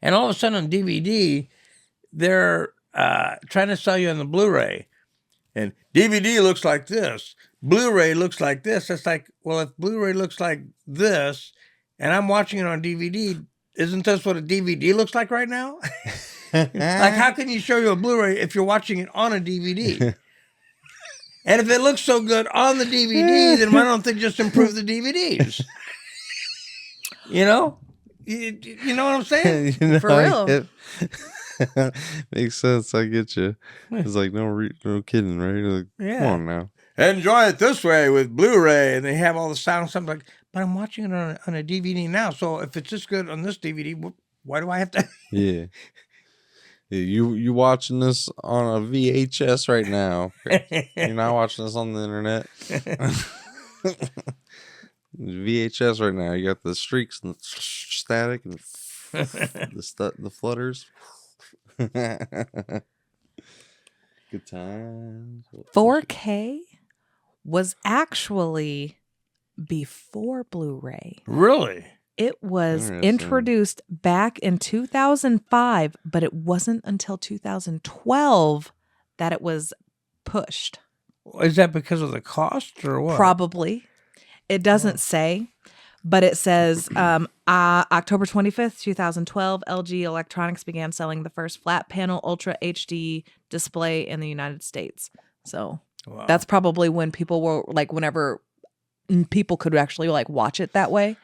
And all of a sudden on DVD, they're trying to sell you on the Blu-ray. And DVD looks like this. Blu-ray looks like this. It's like, well, if Blu-ray looks like this and I'm watching it on DVD, isn't this what a DVD looks like right now? How can you show you a Blu-ray if you're watching it on a DVD? And if it looks so good on the DVD, then why don't they just improve the DVDs? You know what I'm saying? For real. Makes sense. I get you. It's no kidding, right? Yeah. Come on now. Enjoy it this way with Blu-ray, and they have all the sound stuff. but I'm watching it on a DVD now. So if it's this good on this DVD, why do I have to? Yeah. Yeah, you watching this on a VHS right now. You're not watching this on the internet. VHS right now. You got the streaks and the static and the flutters. Good times. 4K was actually before Blu-ray. Really? It was Interesting. introduced back in 2005, but it wasn't until 2012 that it was pushed. Is that because of the cost or what? Probably. It doesn't say, but it says October 25th, 2012, LG Electronics began selling the first flat panel Ultra HD display in the United States. So that's probably when people were like, whenever people could actually like watch it that way.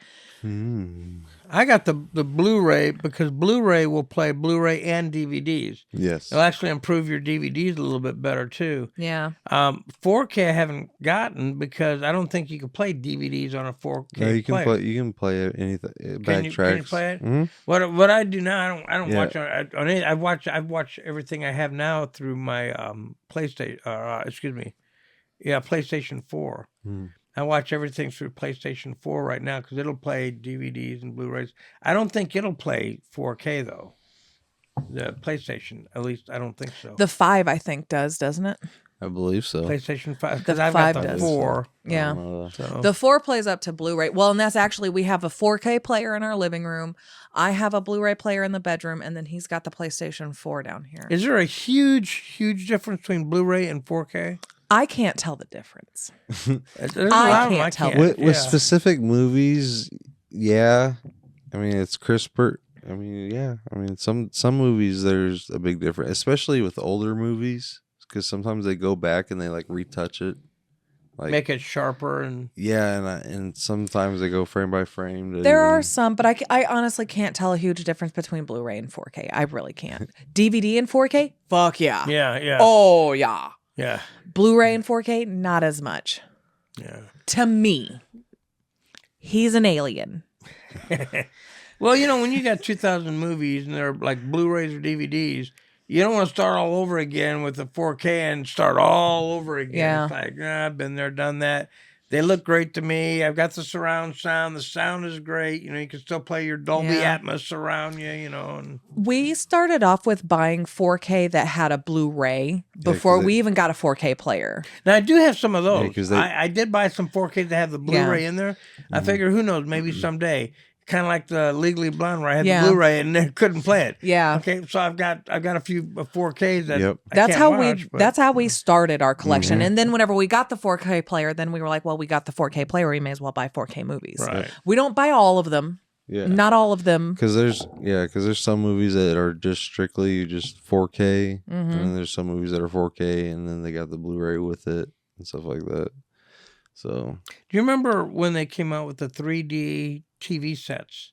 I got the Blu-ray because Blu-ray will play Blu-ray and DVDs. Yes. It'll actually improve your DVDs a little bit better too. Yeah. 4K I haven't gotten because I don't think you can play DVDs on a 4K. No, you can player. play. You can play anything. Can you play it? Mhm. What I do now, I don't Yeah. watch on any. I've watched everything I have now through my PlayStation. PlayStation 4. I watch everything through PlayStation 4 right now because it'll play DVDs and Blu-rays. I don't think it'll play 4K though. The PlayStation, at least, I don't think so. The 5, I think, doesn't it? I believe so. PlayStation 5 because The I've 5 got the does. 4. Yeah. So. The 4 plays up to Blu-ray. Well, and that's actually, we have a 4K player in our living room. I have a Blu-ray player in the bedroom, and then he's got the PlayStation 4 down here. Is there a huge difference between Blu-ray and 4K? I can't tell the difference. There's a I lot of them can't tell. With specific movies, yeah. I mean, it's crisper. I mean, yeah. I mean, some movies there's a big difference, especially with older movies, because sometimes they go back and they like retouch it, like Make it sharper and yeah, and sometimes they go frame by frame. There are some, but I honestly can't tell a huge difference between Blu-ray and 4K. I really can't. DVD and 4K? Fuck yeah. yeah. Oh, yeah. Yeah. Blu-ray and 4K? Not as much. Yeah. To me, he's an alien. Well, when you got 2,000 movies and they're like Blu-rays or DVDs, you don't want to start all over again with the 4K and start all over again. Yeah. It's like, I've been there, done that. They look great to me. I've got the surround sound. The sound is great. You can still play your Dolby Atmos around you, And We started off with buying 4K that had a Blu-ray before we even got a 4K player. now I do have some of those. 'cause I did buy some 4K that have the Blu-ray in there. I figure, who knows, maybe someday. Kind of like the Legally Blonde, where I had the Blu-ray and they couldn't play it. Yeah. Okay, so I've got a few 4Ks that Yep. I That's can't how watch, but- that's how we started our collection. And then whenever we got the 4K player, then we were like, well, we got the 4K player, we may as well buy 4K movies. Right. We don't buy all of them. Yeah. Not all of them. Because there's some movies that are just strictly just 4K, and then there's some movies that are 4K, and then they got the Blu-ray with it and stuff like that. So, Do you remember when they came out with the 3D TV sets?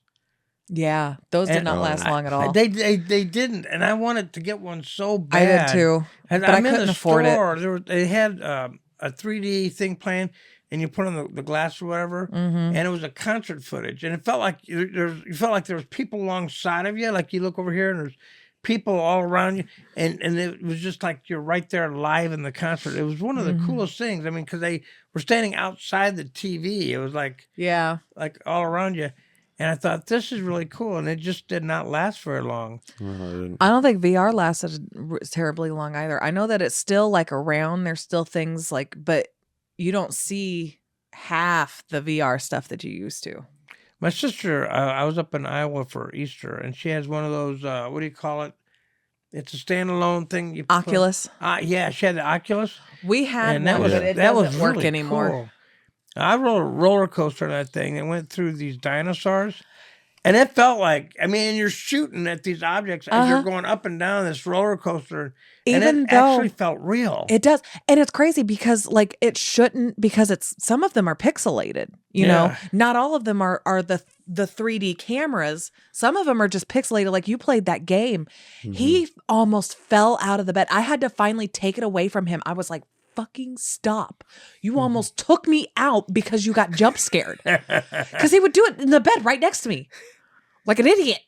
Yeah, those did And- not last long at all. They didn't, and I wanted to get one so I bad. did too, And but I I'm in couldn't the afford it. store. They had a 3D thing playing, and you put on the glass or whatever, and it was a concert footage, and it felt like you felt like there was people alongside of you. Like you look over here, and there's people all around you, and it was just like you're right there live in the concert. It was one of the coolest things. I mean, because they were standing outside the TV. It was like all around you. And I thought, this is really cool. And it just did not last very long. I don't think VR lasted terribly long either. I know that it's still like around. There's still things like, but you don't see half the VR stuff that you used to. My sister, I was up in Iowa for Easter, and she has one of those, what do you call it? It's a standalone thing. You Oculus. Yeah, she had the Oculus. We had And one, but it doesn't work really anymore. cool. I rode a roller coaster on that thing. It went through these dinosaurs. And it felt like, you're shooting at these objects as you're going up and down this roller coaster. And Even it though actually felt real. it does. And it's crazy because like it shouldn't, because some of them are pixelated, you know, not all of them are the 3D cameras. Some of them are just pixelated. Like you played that game. He almost fell out of the bed. I had to finally take it away from him. I was like, fucking stop. You almost took me out because you got jump scared. Because he would do it in the bed right next to me. Like an idiot.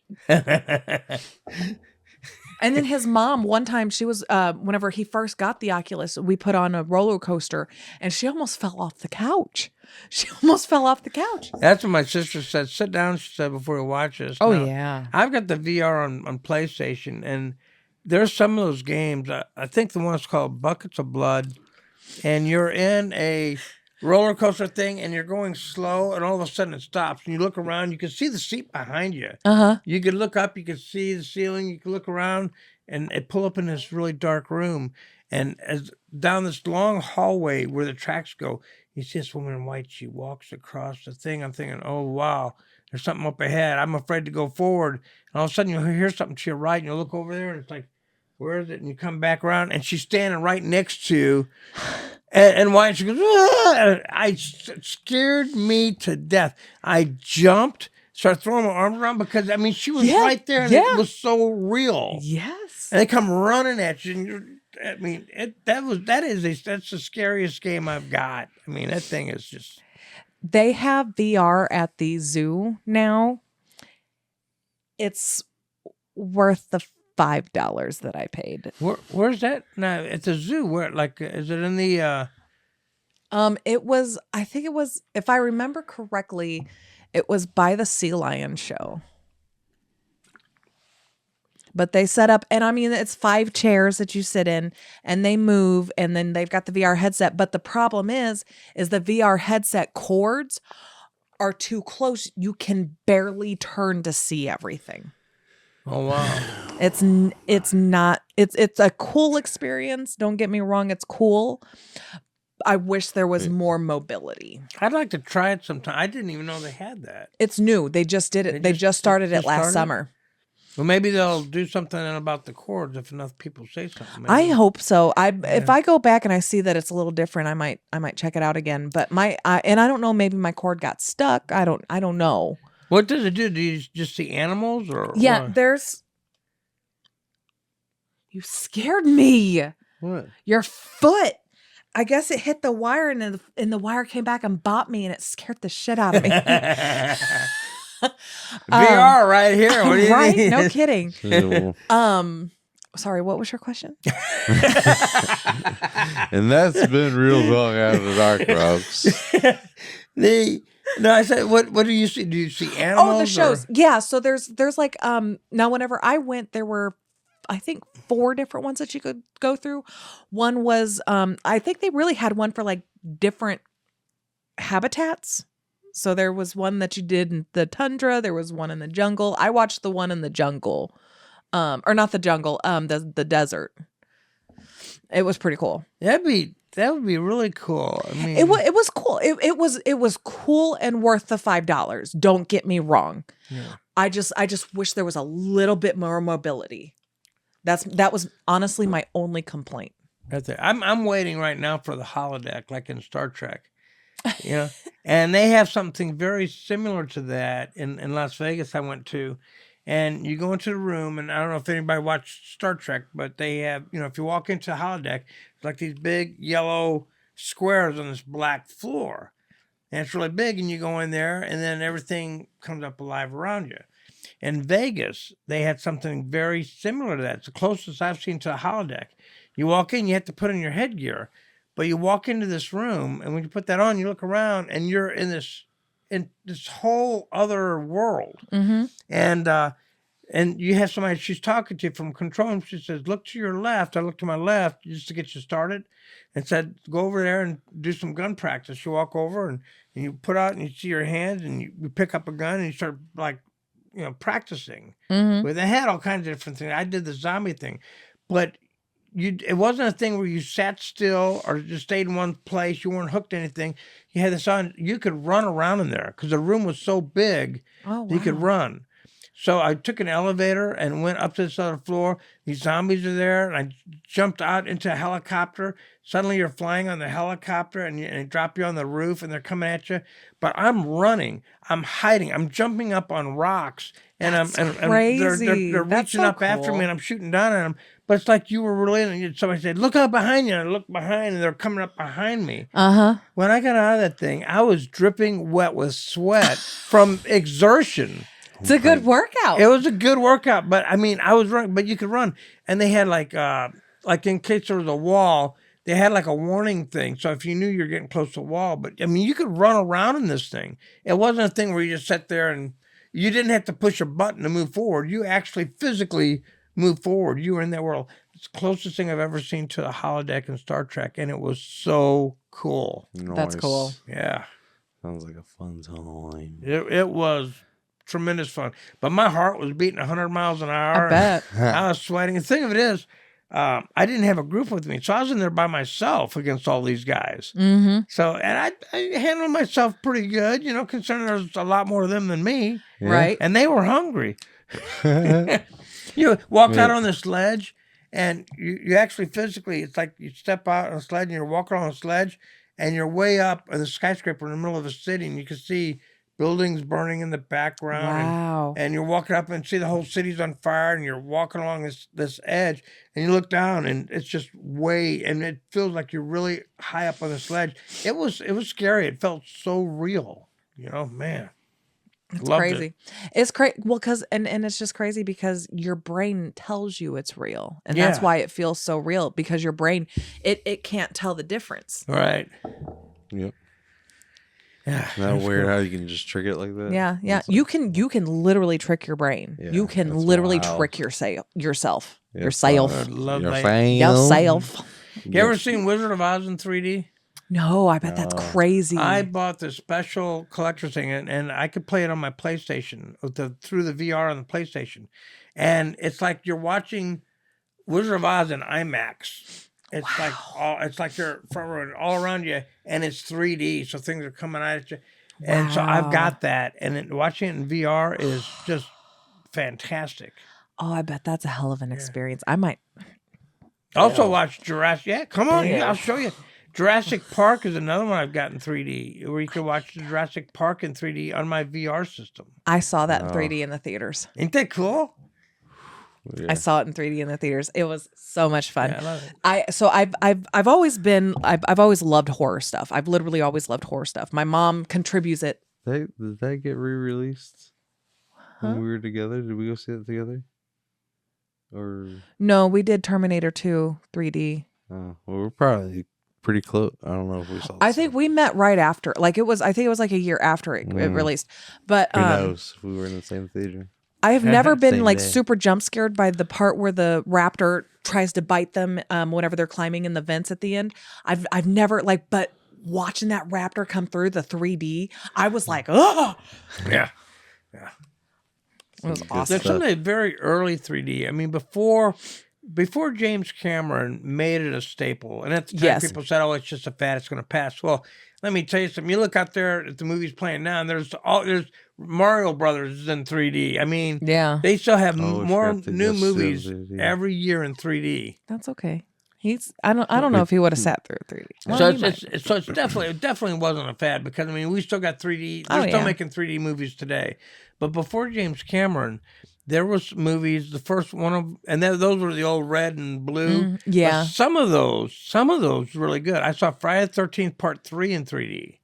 And then his mom, one time, she was, whenever he first got the Oculus, we put on a roller coaster and she almost fell off the couch. She almost fell off the couch. That's what my sister said. Sit down, she said, before you watch this. Oh, Now, yeah. I've got the VR on PlayStation, and there's some of those games. I think the one's called Buckets of Blood, and you're in a roller coaster thing, and you're going slow, and all of a sudden it stops, and you look around, you can see the seat behind you. Uh-huh. You could look up, you could see the ceiling, you could look around, and it pull up in this really dark room, and as down this long hallway where the tracks go, you see this woman in white. She walks across the thing. I'm thinking, oh wow, there's something up ahead. I'm afraid to go forward, and all of a sudden you hear something to your right, and you look over there, and it's like, where is it? And you come back around, and she's standing right next to you. And why she goes, ah! Scared me to death. I jumped, started throwing my arms around because I mean she was right there, and it was so real. Yes. And they come running at you, and I mean that's the scariest game I've got. I mean that thing is just. They have VR at the zoo now. It's worth the $5 that I paid. Where's that? Now at the zoo. Where is it in the? It was. I think it was. If I remember correctly, it was by the Sea Lion show. But they set up, and I mean, it's 5 chairs that you sit in, and they move, and then they've got the VR headset. But the problem is the VR headset cords are too close. You can barely turn to see everything. Oh wow. It's a cool experience. Don't get me wrong, it's cool. I wish there was more mobility. I'd like to try it sometime. I didn't even know they had that. It's new. They just did it. They just started it last summer. Well, maybe they'll do something about the cords if enough people say something. Maybe. I hope so. If I go back and I see that it's a little different, I might check it out again. But and I don't know. Maybe my cord got stuck. I don't know. What does it do? Do you just see animals or? Yeah, what? there's. You scared me. What? Your foot. I guess it hit the wire and the wire came back and bopped me and it scared the shit out of me. VR right here. What do you right? mean? No kidding. Ew. Sorry, what was your question? And that's been real long out of the dark, folks. No, I said, what do you see? Do you see animals? Oh, the shows. Yeah. So there's like now whenever I went, there were I think 4 different ones that you could go through. One was I think they really had one for like different habitats. So there was one that you did in the tundra. There was one in the jungle. I watched the one in the jungle, or not the jungle, the desert. It was pretty cool. That would be really cool. I mean, it was cool. It was cool and worth the $5. Don't get me wrong. Yeah. I just wish there was a little bit more mobility. That was honestly my only complaint. That's it. I'm waiting right now for the holodeck, like in Star Trek. You know, and they have something very similar to that in Las Vegas I went to. And you go into the room, and I don't know if anybody watched Star Trek, but they have, if you walk into a holodeck, it's like these big yellow squares on this black floor. And it's really big, and you go in there, and then everything comes up alive around you. In Vegas, they had something very similar to that. It's the closest I've seen to a holodeck. You walk in, you have to put on your headgear. But you walk into this room, and when you put that on, you look around, and you're in this whole other world. Mm-hmm. And you have somebody, she's talking to you from control room. She says, look to your left. I look to my left just to get you started, and said, go over there and do some gun practice. You walk over, and you put out, and you see your hands, and you pick up a gun, and you start, practicing. Mm-hmm. They had all kinds of different things. I did the zombie thing. But it wasn't a thing where you sat still or just stayed in one place. You weren't hooked to anything. You had this on. You could run around in there because the room was so big. Oh, wow. You could run. So I took an elevator and went up to this other floor. These zombies are there, and I jumped out into a helicopter. Suddenly you're flying on the helicopter, and they drop you on the roof, and they're coming at you. But I'm running. I'm hiding. I'm jumping up on rocks, and crazy. they're That's reaching so up after me, cool. and I'm shooting down at them. But it's like you were really. Somebody said, "Look out behind you," and I looked behind, and they're coming up behind me. When I got out of that thing, I was dripping wet with sweat from exertion. It's a good workout. It was a good workout, but I mean, I was running, but you could run. And they had like in case there was a wall, they had like a warning thing. So if you knew you're getting close to a wall, but I mean, you could run around in this thing. It wasn't a thing where you just sat there and you didn't have to push a button to move forward. You actually physically moved forward. You were in that world. It's the closest thing I've ever seen to a holodeck in Star Trek, and it was so cool. That's cool. Yeah. Sounds like a fun time. It was tremendous fun. But my heart was beating 100 miles an hour. I bet. I was sweating. The thing of it is, I didn't have a group with me. So I was in there by myself against all these guys. Mm-hmm. So, and I handled myself pretty good, considering there's a lot more of them than me. Yeah. Right. And they were hungry. You walked out on this ledge, and you actually physically, it's like you step out on a sled and you're walking on a sledge, and you're way up in the skyscraper in the middle of a city, and you can see buildings burning in the background. Wow. And you're walking up and see the whole city's on fire, and you're walking along this edge, and you look down, and it's just and it feels like you're really high up on the sledge. It was scary. It felt so real, man. It's Loved crazy. it. It's crazy. Well, and it's just crazy because your brain tells you it's real, and Yeah. that's why it feels so real, because your brain it can't tell the difference. Right. Yep. Yeah. Isn't that weird how you can just trick it like that? Yeah. That's You can literally trick your brain. Yeah, you can that's literally wild. trick yourself. I Yourself. love Your that. fam. Yourself. You ever seen Wizard of Oz in 3D? No, I bet that's crazy. I bought the special collector's thing, and I could play it on my PlayStation through the VR on the PlayStation, and it's like you're watching Wizard of Oz in IMAX. It's like you're all around you, and it's 3D, so things are coming at you, and so I've got that, and watching it in VR is just fantastic. Oh, I bet that's a hell of an experience. I might. Also watch Jurassic. Yeah, come on, I'll show you. Jurassic Park is another one I've got in 3D, where you can watch the Jurassic Park in 3D on my VR system. I saw that in 3D in the theaters. Ain't that cool? Yeah. I saw it in 3D in the theaters. It was so much fun. Yeah, I love it. I've always loved horror stuff. I've literally always loved horror stuff. My mom contributes it. Did that get re-released when we were together? Did we go see it together? Or No, we did Terminator 2 3D. well, we're probably pretty close. I don't know if we saw. I think we met right after. I think it was like a year after it released. But Who knows if we were in the same theater? I've never been Same like day. super jump scared by the part where the raptor tries to bite them whenever they're climbing in the vents at the end. I've never but watching that raptor come through the 3D, I was like, oh, Yeah. it was Good awesome. There's some of the very early 3D. I mean, before James Cameron made it a staple, and at the time Yes. people said, "Oh, it's just a fad; it's going to pass." Well, let me tell you something. You look out there at the movies playing now, and there's Mario Brothers is in 3D. I mean, Yeah, they still have Oh, more shit, they new just movies did, yeah. every year in 3D. that's okay. I don't know if he would have sat through 3D. Well, So he might. it definitely wasn't a fad, because I mean we still got 3D. Oh, They're still yeah. making 3D movies today, but before James Cameron, there was movies. The first one of, and those were the old red and blue. yeah. But some of those really good. I saw Friday the 13th Part 3 in 3D,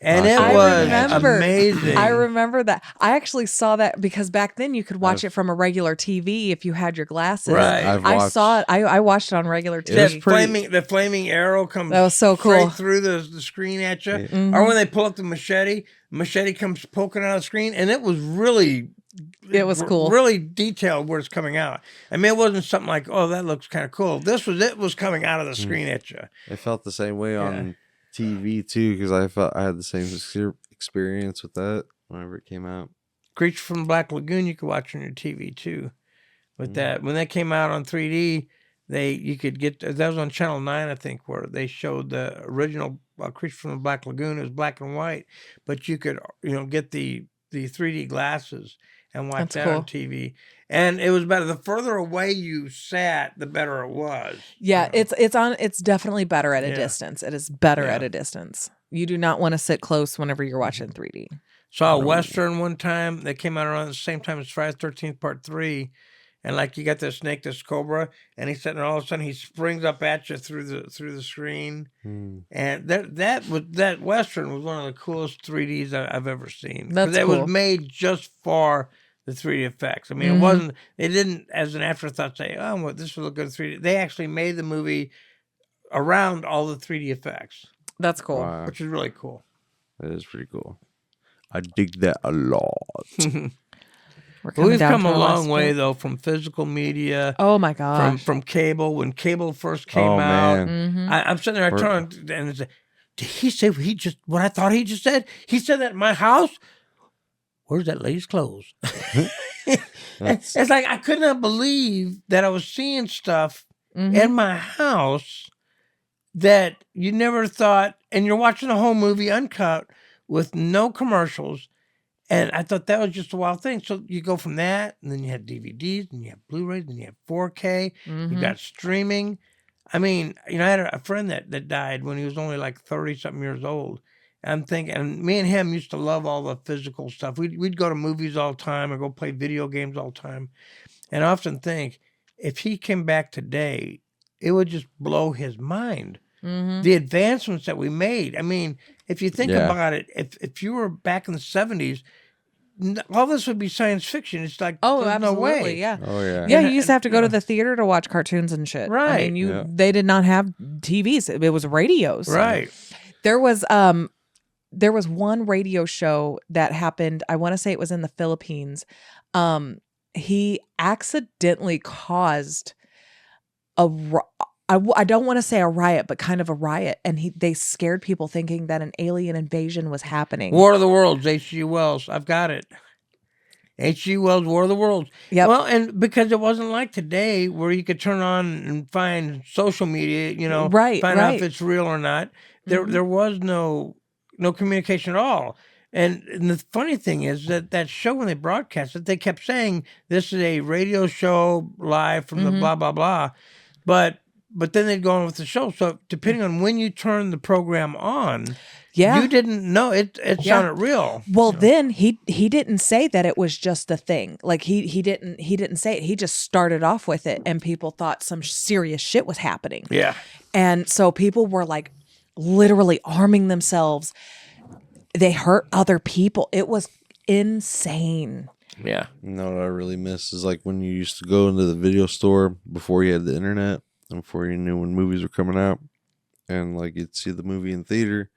and it I was remember. amazing. I remember that. I actually saw that because back then you could watch it from a regular TV if you had your glasses. Right. I saw it. I watched it on regular TV. The flaming arrow comes. That was so cool. Straight through the screen at you, Mm-hmm. or when they pull up the machete comes poking out of the screen, and it was really. It was cool. Really detailed where it's coming out. I mean, it wasn't something like, "Oh, that looks kind of cool." It was coming out of the screen at you. It felt the same way on TV too, because I felt I had the same experience with that whenever it came out. Creature from the Black Lagoon you could watch on your TV too. With that, when that came out on 3D, you could get that was on Channel 9, I think, where they showed the original Creature from the Black Lagoon. It was black and white, but you could get the 3D glasses, and watch That's that cool. on TV. And it was better. The further away you sat, the better it was. Yeah, you know. it's definitely better at a Yeah. distance. It is better Yeah. at a distance. You do not want to sit close whenever you're watching 3D. Saw a Western one time that came out around the same time as Friday the 13th Part 3. And like you got this snake, this cobra, and he's sitting there, all of a sudden he springs up at you through the screen. And that Western was one of the coolest 3Ds I've ever seen. That's it cool. was made just for the 3D effects. I mean, it wasn't, they didn't, as an afterthought, say, oh, well, this will look good in 3D. They actually made the movie around all the 3D effects, That's cool. Wow. which is really cool. That is pretty cool. I dig that a lot. We're coming We've down come to a our long last way, bit. though, from physical media. Oh my gosh. From cable, when cable first came Oh, out. man. I'm sitting there turning and it's, did he say what I thought he just said? He said that in my house? Where's that lady's clothes? It's like I could not believe that I was seeing stuff in my house that you never thought, and you're watching the whole movie uncut with no commercials. And I thought that was just a wild thing. So you go from that, and then you have DVDs, and you have Blu-rays, and you have 4K. You got streaming. I mean, you know, I had a friend that died when he was only like 30-something years old. I'm thinking, and me and him used to love all the physical stuff. We'd go to movies all the time or go play video games all the time. And I often think, if he came back today, it would just blow his mind. The advancements that we made. I mean, if you think about it, if you were back in the 70s, all this would be science fiction. It's like, Oh, there's absolutely, no way. yeah. Oh, yeah. Yeah, And- you used to have to go and- to the theater to watch cartoons and shit. I Right. mean, they did not have TVs. It was radios. Right. There was one radio show that happened. I want to say it was in the Philippines. He accidentally caused I don't want to say a riot, but kind of a riot, and they scared people thinking that an alien invasion was happening. War of the Worlds, H.G. Wells. I've got it. H.G. Wells, War of the Worlds. Yep. Well, and because it wasn't like today where you could turn on and find social media, you know, Right, find out right. if it's real or not. There was no communication at all. And the funny thing is that show, when they broadcast it, they kept saying this is a radio show live from the blah, blah, blah. But then they'd go on with the show. So depending on when you turn the program on, you didn't know it sounded real. Well, then he didn't say that it was just a thing. Like he didn't say it. He just started off with it, and people thought some serious shit was happening. Yeah. And so people were like literally arming themselves. They hurt other people. It was insane. Yeah. You know what I really miss is like when you used to go into the video store before you had the internet and before you knew when movies were coming out, and like you'd see the movie in theater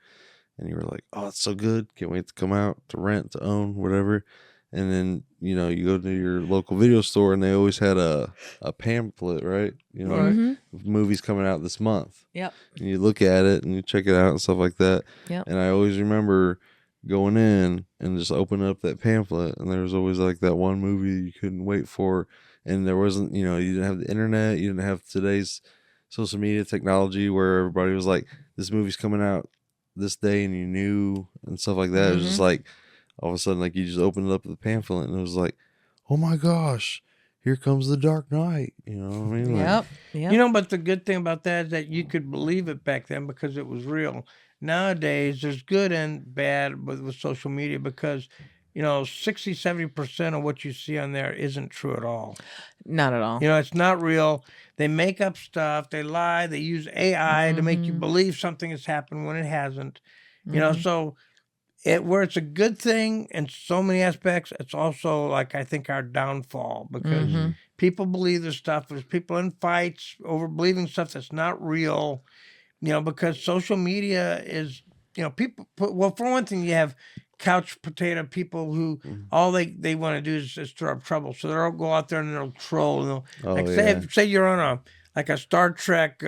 and you were like, oh, it's so good. Can't wait to come out, to rent, to own, whatever. And then, you know, you go to your local video store and they always had a pamphlet, right? You know, of movies coming out this month. Yep. And you look at it and you check it out and stuff like that. Yep. And I always remember going in and just opening up that pamphlet, and there was always like that one movie you couldn't wait for, and there wasn't, you know, you didn't have the internet, you didn't have today's social media technology where everybody was like, this movie's coming out this day, and you knew and stuff like that. It was just like all of a sudden, like you just opened up the pamphlet and it was like, oh my gosh, here comes the Dark Knight. You know what I mean? Like, Yep. You know, but the good thing about that is that you could believe it back then because it was real. Nowadays, there's good and bad with social media because, you know, 60, 70% of what you see on there isn't true at all. Not at all. You know, it's not real. They make up stuff. They lie. They use AI to make you believe something has happened when it hasn't. You know, so where it's a good thing in so many aspects, it's also like, I think, our downfall because people believe this stuff. There's people in fights over believing stuff that's not real, you know, because social media is, you know, people well, for one thing, you have couch potato people who all they want to do is stir up trouble. So they'll go out there and they'll troll. And they'll, say you're on a Star Trek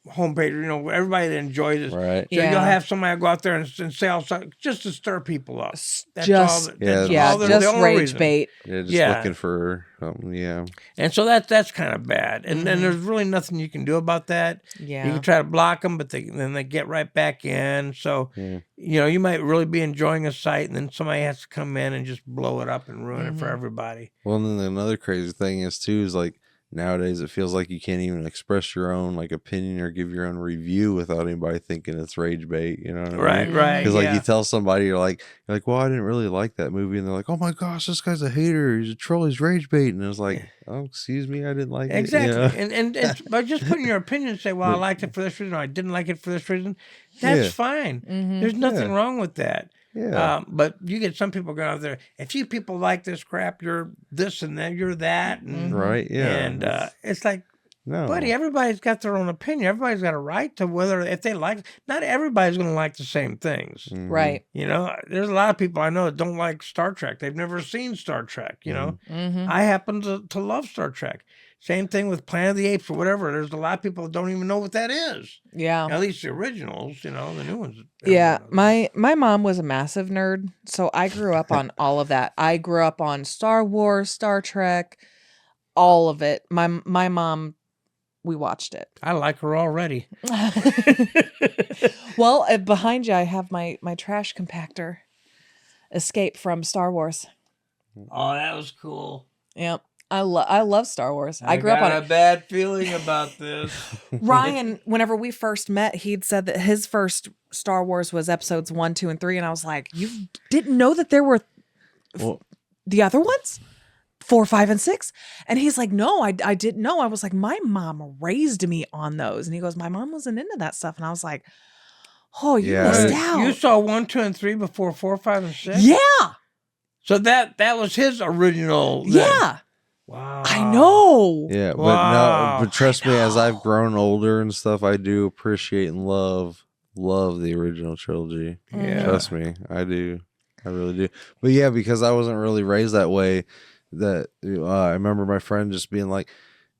homepage, you know, everybody that enjoys it. Right. So Yeah. you'll have somebody go out there and say all sorts, just to stir people up. That's Just- all. That's Yeah, all. The just only rage reason. bait. Yeah, just Yeah. looking for something. Yeah. And so that's kind of bad. And then there's really nothing you can do about that. Yeah. You can try to block them, but then they get right back in. So, Yeah. you know, you might really be enjoying a site, and then somebody has to come in and just blow it up and ruin it for everybody. Well, and then another crazy thing is too is like nowadays it feels like you can't even express your own like opinion or give your own review without anybody thinking it's rage bait. You know what I mean? Right. Because like yeah. you tell somebody you're like, well, I didn't really like that movie, and they're like, oh my gosh, this guy's a hater, he's a troll, he's rage bait, and it's like, oh, excuse me, I didn't like Exactly. it. You know? And by just putting your opinion and say, well, I liked it for this reason, or I didn't like it for this reason, that's Yeah. fine. There's nothing Yeah. wrong with that. Yeah. But you get some people going out there, if you people like this crap, you're this and that, you're that. And, Right. Yeah. And it's like, no, buddy, everybody's got their own opinion. Everybody's got a right to whether, if they like, not everybody's going to like the same things. Mhm. Right. You know, there's a lot of people I know that don't like Star Trek. They've never seen Star Trek, you know. Mm-hmm. I happen to love Star Trek. Same thing with Planet of the Apes or whatever. There's a lot of people that don't even know what that is. Yeah. At least the originals, you know, the new ones. Yeah, everyone knows. my mom was a massive nerd, so I grew up on all of that. I grew up on Star Wars, Star Trek, all of it. My mom, we watched it. I like her already. Well, behind you, I have my trash compactor. Escape from Star Wars. Oh, that was cool. Yep, I love Star Wars. I grew up on a bad feeling about this. Ryan, whenever we first met, he'd said that his first Star Wars was episodes 1, 2, and 3, and I was like, "You didn't know that there were Well, the other ones, 4, 5, and 6?" And he's like, "No, I didn't know." I was like, "My mom raised me on those," and he goes, "My mom wasn't into that stuff," and I was like, "Oh, you Yeah. missed out." You saw 1, 2, and 3 before 4, 5, and 6? Yeah, So that was his original. Then. yeah, Wow. I know. yeah, Wow. but trust me, as I've grown older and stuff, I do appreciate and love the original trilogy. Yeah. Trust me, I do. I really do. But yeah, because I wasn't really raised that way, that I remember my friend just being like,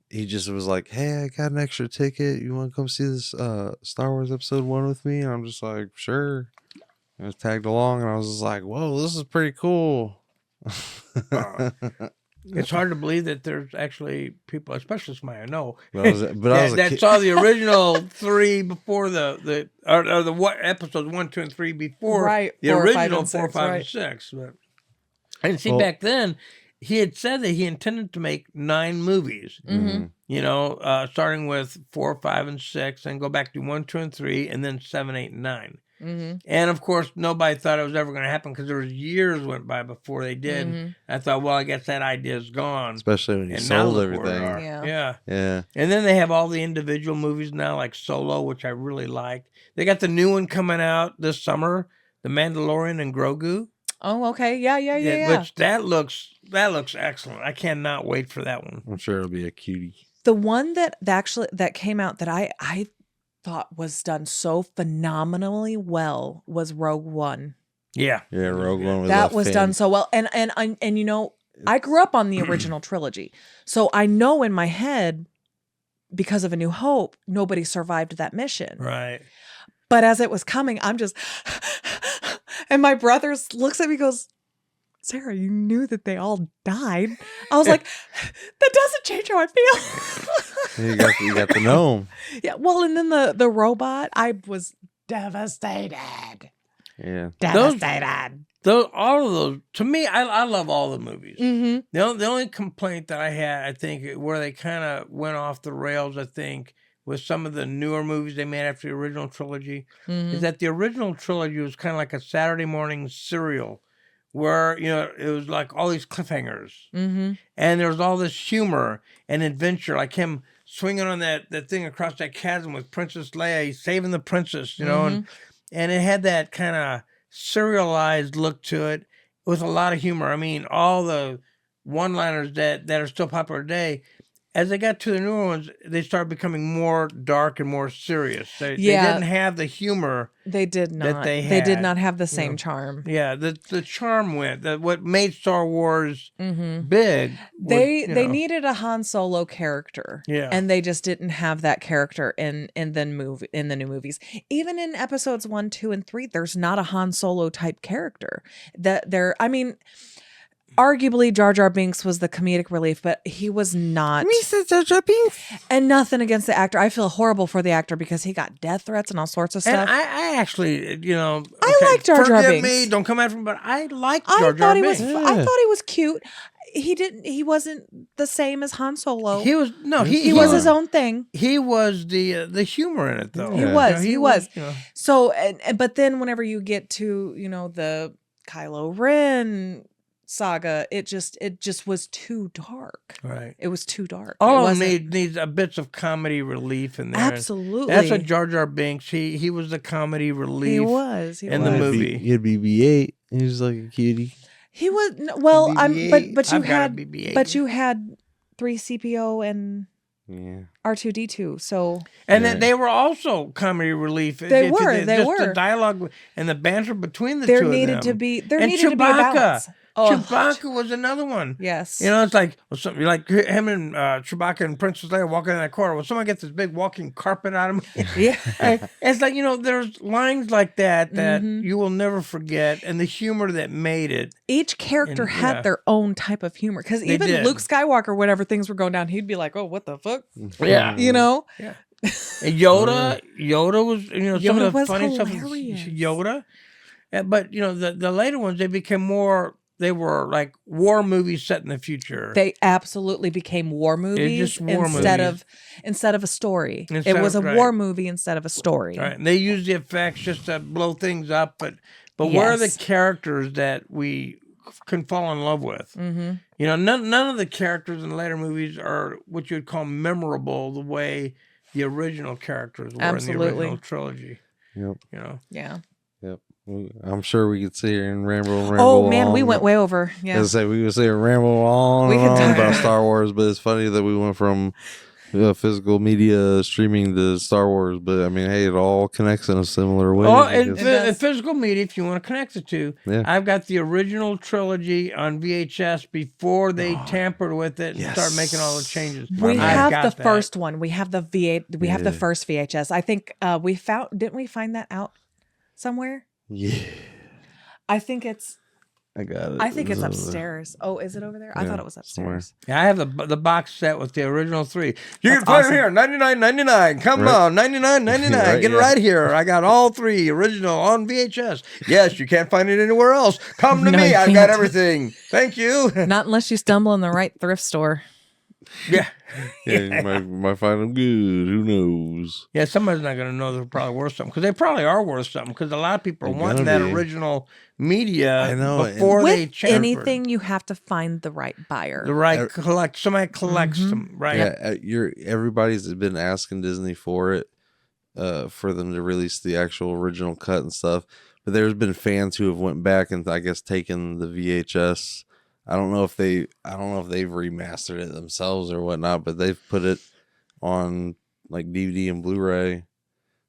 he just was like, "Hey, I got an extra ticket. You want to come see this Star Wars Episode 1 with me?" And I'm just like, "Sure." I was tagged along, and I was just like, "Whoa, this is pretty cool." It's hard to believe that there's actually people, especially somebody I know, But I was a that kid. saw the original 3 before the what episodes 1, 2, and 3 before Right, the 4, 5, original and 4, 6, 5, right. and 6. But, and see, Well- back then, he had said that he intended to make 9 movies. Mm-hmm. You know, starting with 4, 5, and 6, and go back to 1, 2, and 3, and then 7, 8, and 9. Mm-hmm. And of course, nobody thought it was ever going to happen because there was years went by before they did. Mm-hmm. I thought, well, I guess that idea's gone. Especially when you And now sold look where we everything. are. Yeah. Yeah. Yeah. And then they have all the individual movies now, like Solo, which I really liked. They got the new one coming out this summer, The Mandalorian and Grogu. Oh, okay. Yeah. Which that looks excellent. I cannot wait for that one. I'm sure it'll be a cutie. The one that came out that I thought was done so phenomenally well was Rogue One. Yeah. Yeah, Rogue One. With That was Finn. done so well, and you know, I grew up on the original trilogy, so I know in my head, because of A New Hope, nobody survived that mission. Right. But as it was coming, I'm just, and my brother looks at me, and goes, "Sarah, you knew that they all died." I was like, "That doesn't change how I feel." You got the gnome. Yeah, well, and then the robot, I was devastated. Yeah. Devastated. All of those, to me, I love all the movies. Mm-hmm. The only complaint that I had, I think, where they kind of went off the rails, I think, with some of the newer movies they made after the original trilogy, Mm-hmm. is that the original trilogy was kind of like a Saturday morning serial where, you know, it was like all these cliffhangers. Mm-hmm. And there was all this humor and adventure, like him swinging on that thing across that chasm with Princess Leia, he's saving the princess, you know, and it had that kind of serialized look to it with a lot of humor. I mean, all the one-liners that are still popular today, as they got to the newer ones, they started becoming more dark and more serious. They Yeah. didn't have the humor. They did not. they They did had, not have the same know. charm. Yeah, the charm went. What made Star Wars Mm-hmm. big. They was, needed a Han Solo character, Yeah. and they just didn't have that character in the new movies. Even in episodes 1, 2, and 3, there's not a Han Solo type character. I mean, arguably Jar Jar Binks was the comedic relief, but he was not. Jar Jar Binks. And nothing against the actor. I feel horrible for the actor because he got death threats and all sorts of And stuff. I actually, I like Jar Jar forgive Binks. me, don't come after me, but I like I Jar Jar thought he Binks. was. I thought he was cute. He wasn't the same as Han Solo. He was He was his own thing. He was the humor in it though. He Yeah. was. He was. You know. So, but then whenever you get to the Kylo Ren saga, it just was too dark. Right. It was too dark. All it of them wasn't- needs a bits of comedy relief in there. Absolutely. That's what Jar Jar Binks. He was the comedy relief. He was. He in was. the movie. He had BB-8. He was like a cutie. He was. Well, BB-8. but you I've got a had BB-8. but you had 3CPO and Yeah. R2D2. So And Yeah. then they were also comedy relief. They were, they just were. the dialogue and the banter between the there two needed of to them. be there And needed to be a Chewbacca. balance. Oh, Chewbacca was another one. yes. You know, it's like something like him and Chewbacca and Princess Leia walking in that corner. Well, someone gets this big walking carpet out of me. Yeah. It's like, there's lines like that Mhm. you will never forget, and the humor that made it. Each character And, had yeah. their own type of humor. Because They even did. Luke Skywalker, whenever things were going down, he'd be like, "Oh, what the fuck?" Yeah. You know. And Yoda was, some Yoda of the was funny hilarious. stuff. Yoda. But, the later ones, they became more, they were like war movies set in the future. They absolutely became war movies just war instead movies. of a story. Instead It was a of- war right. movie instead of a story. Right. And they use the effects just to blow things up. But where are the Yes. characters that we can fall in love with? Mm-hmm. None of the characters in the later movies are what you would call memorable the way the original characters were in the Absolutely. original trilogy. Yep. Yeah. Yep. I'm sure we could sit here and ramble. Oh man, we on. went way over. Yeah. As I say, we could say ramble on We and could on talk- about Star Wars, but it's funny that we went from physical media streaming to Star Wars. But I mean, hey, it all connects in a similar way. Oh, I and guess. does. physical media, if you want to connect the two, Yeah. I've got the original trilogy on VHS before they tampered with it and Yes. started making all the changes. We I've have got the that. first one. We have the V8. We have the Yeah. first VHS. I think didn't we find that out somewhere? Yeah, I think it's I got it. I think it's over there. upstairs. Oh, is it over there? I Yeah, thought it was somewhere. upstairs. Yeah, I have the box set with the original three. You That's can find awesome. them here, $99.99. Come Right. on, $99.99. Right, Get it yeah. right here. I got all three original on VHS. Yes, you can't find it anywhere else. Come to No, me. you I've got can't. everything. Thank you. Not unless you stumble in the right thrift store. Yeah. Yeah, you might find them good. Who knows? Yeah, somebody's not going to know they're probably worth something because they probably are worth something because a lot of people are They're wanting gonna that be. original media I know, and- before they With change anything, you have to find the right buyer. the right somebody collects Mhm. them, right? Yeah, everybody's been asking Disney for it, for them to release the actual original cut and stuff. But there's been fans who have went back and I guess taken the VHS. I don't know if they've remastered it themselves or whatnot, but they've put it on like DVD and Blu-ray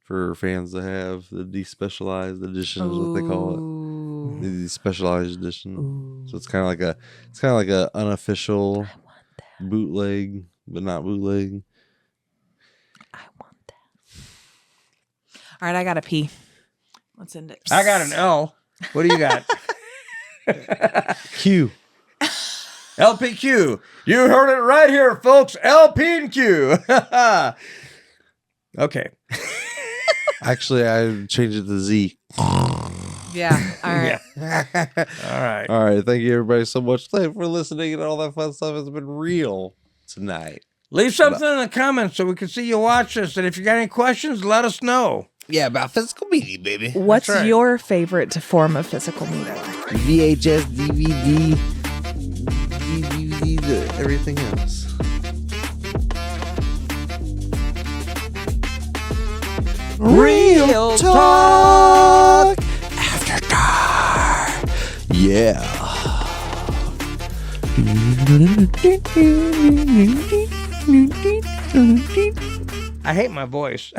for fans to have. The despecialized edition is what they call Ooh. it. The despecialized edition. Ooh. So it's kind of like a unofficial bootleg, but not bootleg. I want that. All right, I gotta pee. Let's end it. I got an L. What do you got? Q. LPQ. You heard it right here, folks. LP and Q. Okay. Actually, I changed it to Z. Yeah. All right. Yeah. All right. All right. Thank you, everybody, so much for listening and all that fun stuff. It's been real tonight. Leave something in the comments so we can see you watch this. And if you got any questions, let us know. Yeah, about physical media, baby. What's right. your favorite form of physical media? VHS, DVD, everything else. Real talk After dark. Yeah. I hate my voice.